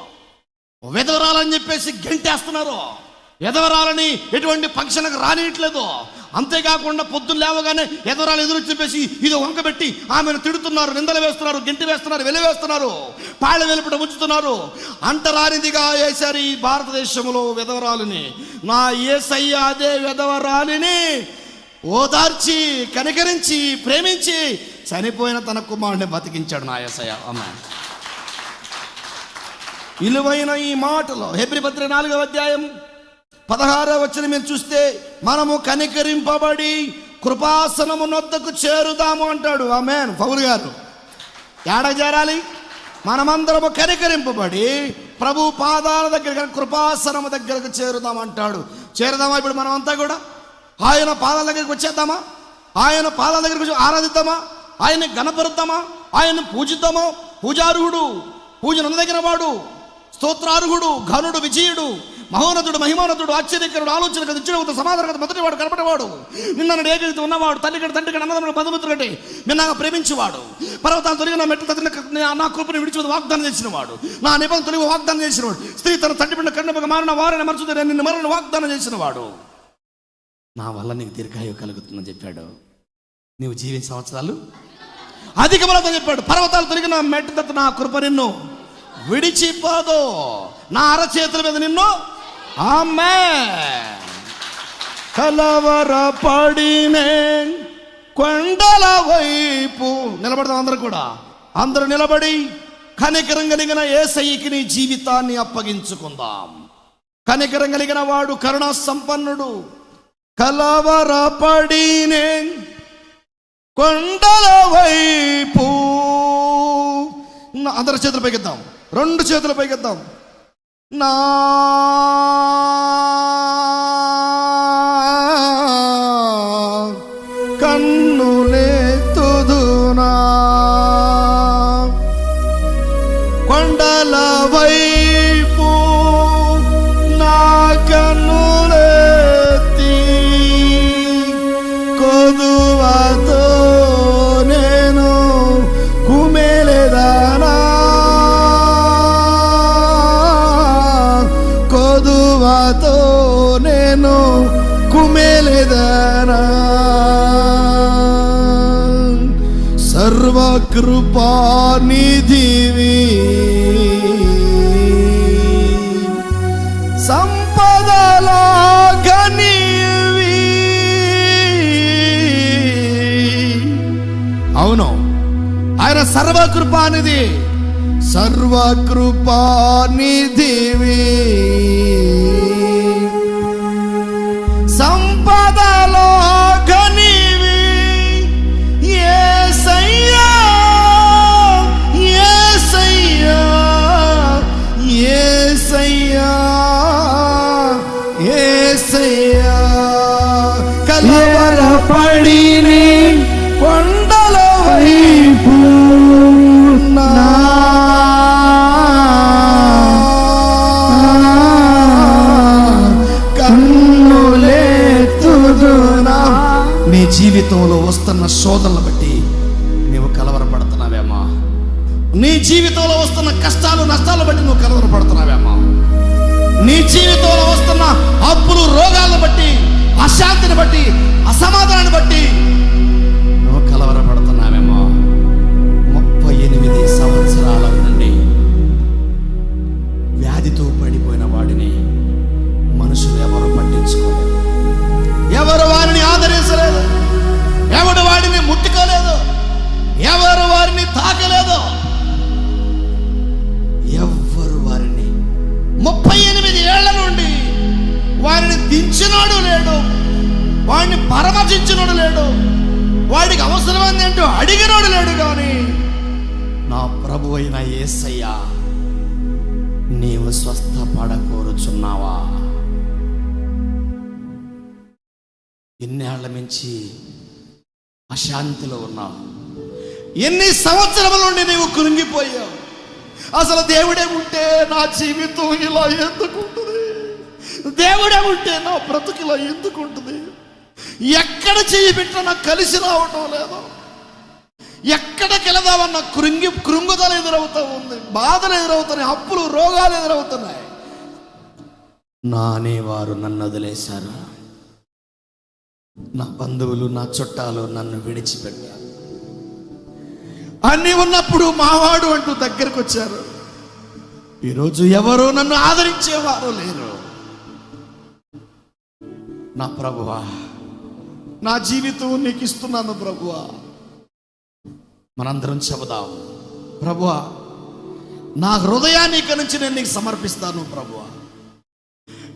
విధవరాలని చెప్పేసి గంటేస్తున్నారు, విధవరాలని ఎటువంటి ఫంక్షన్కి రానియట్లేదు. అంతేకాకుండా పొద్దున్న లేవగానే ఎదవరాలు ఎదురు చెప్పేసి ఇది వంకబెట్టి ఆమెను తిడుతున్నారు, నిందలు వేస్తున్నారు, గింటి వేస్తున్నారు, వెలివేస్తున్నారు, పాళ్ళ వెలుపట ఉంచుతున్నారు. అంటరానిదిగా వేశారు ఈ భారతదేశంలో విధవరాలని. నా యేసయ్య అదే విధవరాలిని ఓదార్చి, కనికరించి, ప్రేమించి చనిపోయిన తన కుమారుడిని బతికించాడు నా యేసయ్య. అమ్మ విలువైన ఈ మాటలో హెబ్రీ పత్రిక 4వ అధ్యాయం 16వ వచనం మీరు చూస్తే, మనము కనికరింపబడి కృపాసనము నొద్దకు చేరుదాము అంటాడు. ఆమేన్. పౌలు గారు ఏడ చేరాలి? మనమందరము కనికరింపబడి ప్రభు పాదాల దగ్గర కృపాసనము దగ్గరకు చేరుదామంటాడు. చేరుదామా? ఇప్పుడు మనమంతా కూడా ఆయన పాదాల దగ్గరికి వచ్చేద్దామా? ఆయన పాదాల దగ్గరికి వచ్చి ఆరాధిద్దామా? ఆయన్ని గణపరుద్దామా? ఆయన్ని పూజిద్దామా? పూజార్హుడు, పూజను అందదగిన వాడు, స్తోత్రార్హుడు, ఘనుడు, విజయుడు, మహోన్నతుడు, మహిమోన్నతుడు, ఆశ్చర్యకరుడు, ఆలోచన ఇచ్చిన సమాధానం మొదటివాడు, కనపడేవాడు, నిన్న ఏకైతే ఉన్నవాడు, తండ్రి తండ్రి అన్నదమ్ముడు, బంధుమిత్రుడు కంటే నిన్నగా ప్రేమించేవాడు, పర్వతాలు తొలగి నా మెట్లు తగిన నా కృపను విడిచి వాగ్దానం చేసినవాడు, నా నిబంధన తొలగి వాగ్దానం చేసినవాడు, స్త్రీ తన తండ్రి బిడ్డ కన్నుగా మారిన వారిని మరచుదని నిన్ను మరణ వాగ్దానం చేసినవాడు. నా వల్ల నీకు దీర్ఘాయువు కలుగుతుందని చెప్పాడు. నీవు జీవించిన సంవత్సరాలు అధికమలతో చెప్పాడు. పర్వతాలు తొలగి నా మెట్టు తప్ప నా కృప నిన్ను విడిచిపోదు, నా అరచేతుల మీద నిన్ను ఆమేన్. కలవరపడినే కొండల వైపు నిలబడతాం. అందరూ కూడా అందరూ నిలబడి కనికరం కలిగిన యేసయ్యకి నీ జీవితాన్ని అప్పగించుకుందాం. కనికరం కలిగిన వాడు కరుణా సంపన్నుడు. కలవరపడినే కొండల వైపు. అందరి చేతులు పైకిద్దాం, 2 చేతులు పైకిద్దాం. నా కన్నులెత్తుదునా కొండల వైపు, నా కన్నులెత్తి కొదువతో నేను కృపతో నేను కుమేలెదనా, సర్వకృపానిధివి సంపదలో ఘనీవి. అవును, ఆయన సర్వకృపానిధి, సర్వకృపానిధివి సంపదలో ఘనీవి. యేసయ్యా యేసయ్యా యేసయ్యా యేసయ్యా, కలవరపడిని కొండల వైపు కన్నులెత్తుదునా. నీ జీవితంలో వస్తున్న శోధనలు బట్టి నువ్వు కలవరపడుతున్నావేమో, నీ జీవితంలో వస్తున్న కష్టాలు నష్టాలు బట్టి నువ్వు కలవరపడుతున్నావేమో, నీ జీవితంలో వస్తున్న అప్పులు రోగాలను బట్టి, అశాంతిని బట్టి, అసమాధానాన్ని బట్టి నువ్వు కలవరపడుతున్నావేమో. 38 సంవత్సరాల నుండి వ్యాధితో పడిపోయిన వాడిని మనుషులు ఎవరు పట్టించుకోలేదు, ఎవరు వారిని ఆదరించలేదు, ఎవడు వాడిని ముట్టుకోలేదు, ఎవరు వారిని తాకలేదు, ఎవ్వరు వారిని 38 ఏళ్ల నుండి వారిని దించినోడు లేడు, వాడిని పరామర్శించినోడు లేడు, వాడికి అవసరమైంది అంటూ అడిగినోడు లేడు. కానీ నా ప్రభు అయిన యేసయ్యా, నీవు స్వస్థపడకోరుచున్నావా? ఇన్నేళ్ల నుంచి అశాంతిలో ఉన్నావు, ఎన్ని సంవత్సరాల నుండి నీవు కృంగిపోయావు. అసలు దేవుడే ఉంటే నా జీవితం ఇలా ఎందుకుంటుంది, దేవుడే ఉంటే నా బ్రతుకు ఇలా ఎందుకుంటుంది, ఎక్కడ చేయి పెట్టినా నాకు కలిసి రావటం లేదు, ఎక్కడికి వెళదామన్న కృంగుదల ఎదురవుతూ ఉంది, బాధలు ఎదురవుతున్నాయి, అప్పులు రోగాలు ఎదురవుతున్నాయి. నా అనేవారు నన్ను వదిలేశారు, నా బంధువులు నా చుట్టాలు నన్ను విడిచిపెట్టారు, అన్నీ ఉన్నప్పుడు మావాడు అంటూ దగ్గరకు వచ్చారు. ఈరోజు ఎవరు నన్ను ఆదరించేవారు లేరు. నా ప్రభువా, నా జీవితం నీకు ఇస్తున్నాను ప్రభువా. మనందరం చెబుదాం, ప్రభువా నా హృదయాన్ని ఇక నుంచి నేను నీకు సమర్పిస్తాను ప్రభువా.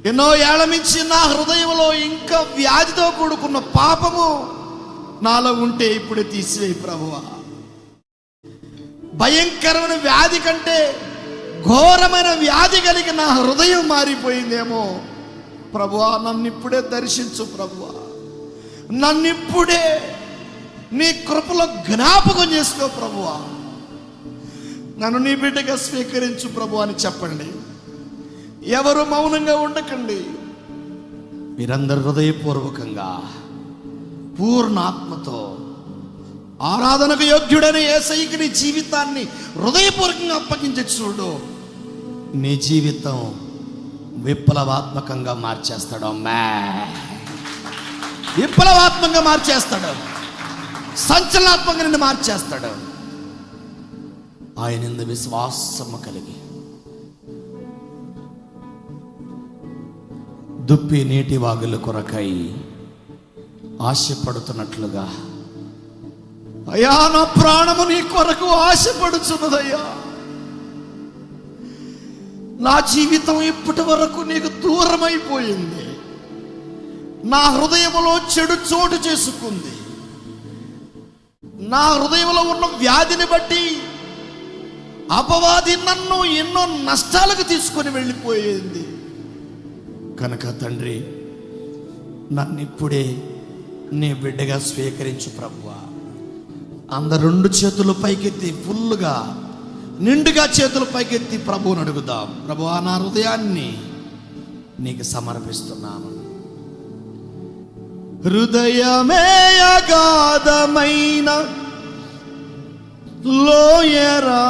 ఎన్నో ఏళ్ల నుంచి నా హృదయంలో ఇంకా వ్యాధితో కూడుకున్న పాపము నాలో ఉంటే ఇప్పుడే తీసివేయి ప్రభువా. భయంకరమైన వ్యాధి కంటే ఘోరమైన వ్యాధి కలిగి నా హృదయం మారిపోయిందేమో ప్రభువా. నన్ను ఇప్పుడే దర్శించు ప్రభువా, నన్ను ఇప్పుడే నీ కృపలో జ్ఞాపకం చేసుకో ప్రభువా. నన్ను నీ బిడ్డగా స్వీకరించు ప్రభు అని చెప్పండి. ఎవరు మౌనంగా ఉండకండి. మీరందరూ హృదయపూర్వకంగా పూర్ణ ఆత్మతో ఆరాధనకు యోగ్యుడైన యేసయ్యకి నీ జీవితాన్ని హృదయపూర్వకంగా అప్పగించి చూడు. నీ జీవితం విప్లవాత్మకంగా మార్చేస్తాడు. అమ్మా, విప్లవాత్మకంగా మార్చేస్తాడు, సంచలనాత్మకంగా నిన్ను మార్చేస్తాడు. ఆయన విశ్వాసము కలిగి దుప్పి నీటి వాగుల కొరకై ఆశపడుతున్నట్లుగా, అయ్యా నా ప్రాణము నీ కొరకు ఆశపడుచున్నదయ్యా. నా జీవితం ఇప్పటి వరకు నీకు దూరమైపోయింది, నా హృదయంలో చెడు చోటు చేసుకుంది, నా హృదయంలో ఉన్న వ్యాధిని బట్టి అపవాది నన్ను ఎన్నో నష్టాలకు తీసుకొని వెళ్ళిపోయింది. కనుక తండ్రి, నన్ను ఇప్పుడే నీ బిడ్డగా స్వీకరించు ప్రభువా. అందరు రెండు చేతులు పైకెత్తి ఫుల్లుగా నిండుగా చేతులు పైకెత్తి ప్రభువుని అడుగుదాం. ప్రభువా, నా హృదయాన్ని నీకు సమర్పిస్తున్నాను. హృదయమే అగాధమైన లోయరా,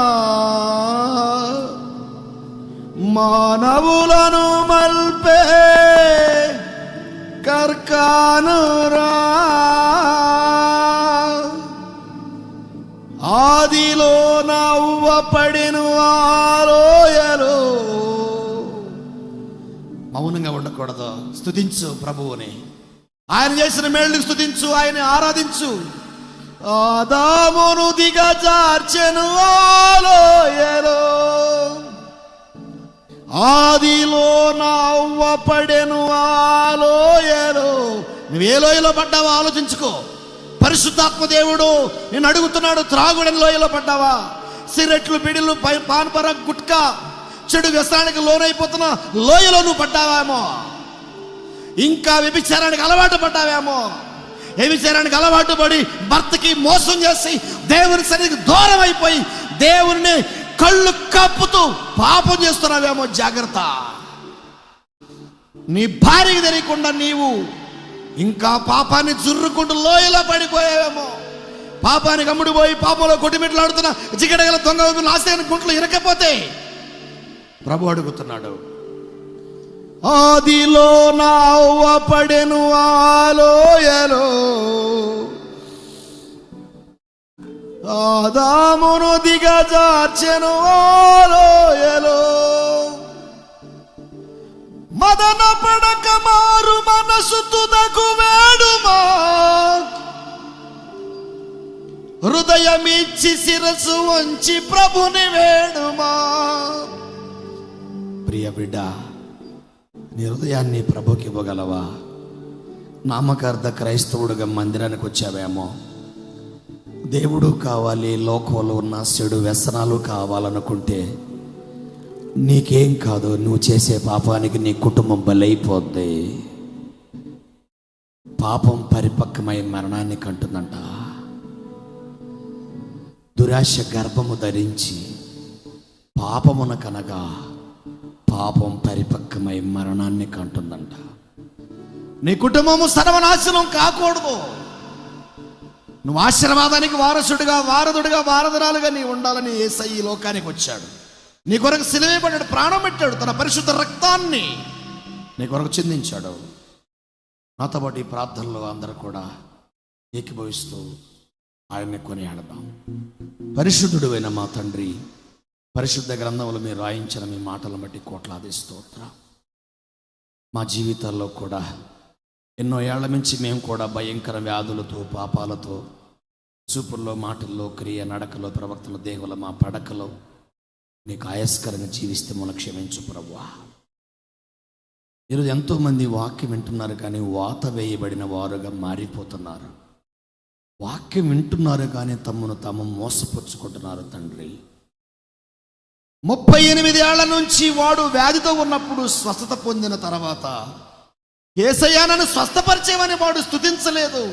మానవులను మల్పే పడిన వారోయలో. మౌనంగా ఉండకూడదు, స్తుతించు ప్రభువుని. ఆయన చేసిన మేళ్ళని స్తుతించు, ఆయన ఆరాధించు. ఆదామును దిగజార్చెను ఆలోయలో, ఆదిలో నవ్వ పడెను ఆలోయలో. నువ్వు ఏ లోయలో పడ్డావో ఆలోచించుకో. పరిశుద్ధాత్మ దేవుడు నేను అడుగుతున్నాడు, త్రాగుడని లోయలో పడ్డావా? సిగరెట్లు, బిడిలు, పాన్పర, గుట్కా, చెడు వ్యసనానికి లోనైపోతున్న లోయలో నువ్వు పడ్డావేమో. ఇంకా వ్యభిచారానికి అలవాటు పడ్డావేమో. వ్యభిచారానికి అలవాటు పడి భర్తకి మోసం చేసి దేవుని సన్నిధికి దూరం అయిపోయి దేవుని కళ్ళు కప్పుతూ పాపం చేస్తున్నావేమో. జాగ్రత్త. నీ భార్యకి తెలియకుండా నీవు ఇంకా పాపాన్ని జుర్రుకుంటూ లోయలో పడిపోయావేమో. పాపానికి అమ్ముడిపోయి పాపంలో కొట్టిమిట్లాడుతున్న జిగడగల దొంగ నాశనానికి గుంట్లు ఇరకపోతే ప్రభు అడుగుతున్నాడు, ఆదిలో నవ్వ పడెను ఆలోయలో, ఆదామును దిగజార్చెను ఆలోయలో. మదన పడక మారు మనసు తుదకు వేడుమా, హృదయమిచ్చి శిరసు వంచి ప్రభుని వేడుమా. ప్రియ బిడ్డ, నీ హృదయాన్ని ప్రభుకి ఇవ్వగలవా? నామకార్థ క్రైస్తవుడుగా మందిరానికి వచ్చావేమో. దేవుడు కావాలి, లోకంలో ఉన్న చెడు వ్యసనాలు కావాలనుకుంటే నీకేం కాదు, నువ్వు చేసే పాపానికి నీ కుటుంబం బలైపోద్ది. పాపం పరిపక్వమై మరణాన్ని కంటుందంట. దురాశ గర్భము ధరించి పాపమున కనగా పాపం పరిపక్వమై మరణాన్ని కంటుందంట. నీ కుటుంబము సర్వనాశనం కాకూడదు. నువ్వు ఆశీర్వాదానికి వారసుడిగా, వారధురాలుగా నీ ఉండాలని యేసయ్య ఈ లోకానికి వచ్చాడు. నీ కొరకు సిలువేయబడ్డాడు, ప్రాణం పెట్టాడు, తన పరిశుద్ధ రక్తాన్ని నీ కొరకు చిందించాడు. నాతో పాటు ఈ ప్రార్థనలో అందరూ కూడా ఏకీభవిస్తూ ఆయన్ని కొనియాడదాం. పరిశుద్ధుడైన మా తండ్రి, పరిశుద్ధ గ్రంథంలో మీరు రాయించిన మీ మాటలను బట్టి కోట్లాది స్తోత్రం. మా జీవితాల్లో కూడా ఎన్నో ఏళ్ల నుంచి మేము కూడా భయంకర వ్యాధులతో, పాపాలతో, చూపుల్లో, మాటల్లో, క్రియ, నడకలో, ప్రవక్తలు, దేవుల మా పడకలో నీకు ఆయస్కరంగా జీవిస్తే మనం క్షమించు ప్రభువా. ఈరోజు ఎంతోమంది వాక్యం వింటున్నారు కానీ వాత వేయబడిన వారుగా మారిపోతున్నారు. వాక్యం వింటున్నారు కానీ తమను తాము మోసపుచ్చుకుంటున్నారు. తండ్రి, 38 ఏళ్ల నుంచి వాడు వ్యాధితో ఉన్నప్పుడు స్వస్థత పొందిన తర్వాత యేసయ్యా నన్ను స్వస్థపరిచేవని వాడు స్తుతించలేదు,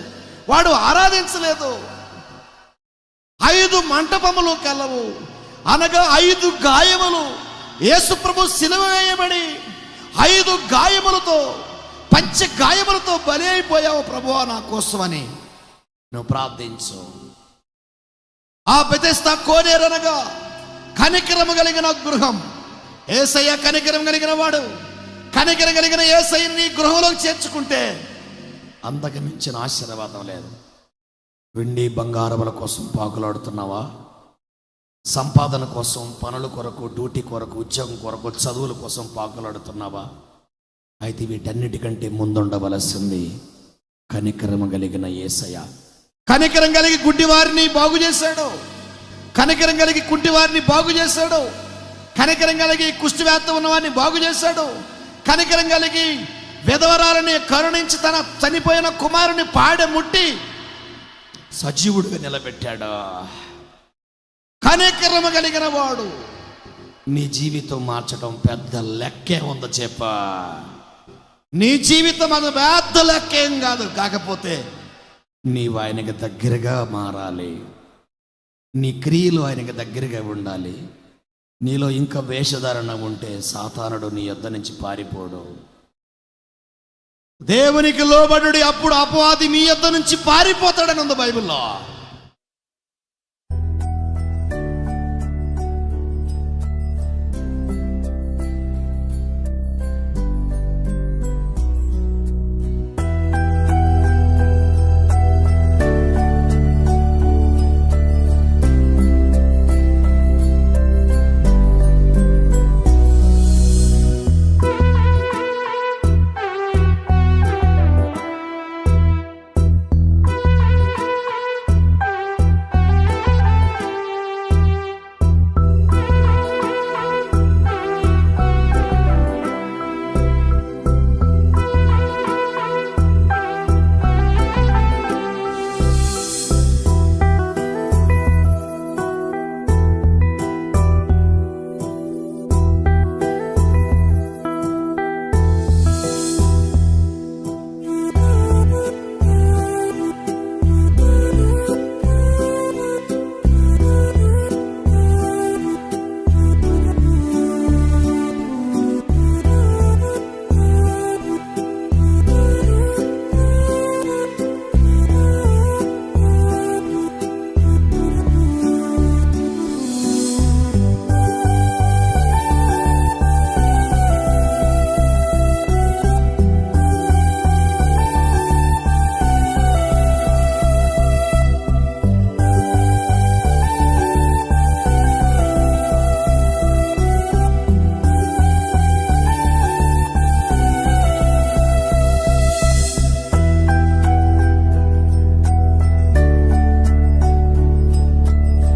వాడు ఆరాధించలేదు. 5 మంటపములు కలవు, అనగా 5 గాయములు. యేసు ప్రభు సిలువ వేయబడి 5 గాయములతో, పంచ గాయములతో బలి అయిపోయావు ప్రభువా నా కోసమని నువ్వు ప్రార్థించు. ఆ బెతెస్దా కోనేరనగా కనికరము కలిగిన గృహం. యేసయ్య కనికరం కలిగిన వాడు. కనికరం కలిగిన యేసయ్యని నీ గృహంలోకి చేర్చుకుంటే అంతకు మించిన ఆశీర్వాదం లేదు. వెండి బంగారముల కోసం పాకులాడుతున్నావా? సంపాదన కోసం, పనుల కొరకు, డ్యూటీ కొరకు, ఉద్యోగం కొరకు, చదువుల కోసం పాకులాడుతున్నావా? అయితే వీటన్నిటికంటే ముందుండవలసింది కనికరం కలిగిన యేసయ్య. కనికరం కలిగి గుడ్డివారిని బాగు చేశాడు, కనికరం కలిగి కుంటివారిని బాగు చేశాడు, కనికరం కలిగి కుష్టివ్యాధి ఉన్నవారిని బాగు చేశాడు, కనికరం కలిగి విధవరాలని కరుణించి తన చనిపోయిన కుమారుని పాడె ముట్టి సజీవుడిగా నిలబెట్టాడు. కనికరము కలిగిన వాడు. నీ జీవితం మార్చడం పెద్ద లెక్కే ఉందో చెప్ప. నీ జీవితం అది పెద్ద లెక్కేం కాదు. కాకపోతే నీవు ఆయనకి దగ్గరగా మారాలి. నీ క్రియలు ఆయనకి దగ్గరగా ఉండాలి. నీలో ఇంకా వేషధారణ ఉంటే సాతానుడు నీ యొద్ద నుంచి పారిపోడు. దేవునికి లోబడుడి, అప్పుడు అపవాది మీ యొద్ద నుంచి పారిపోతాడని ఉంది బైబిల్లో.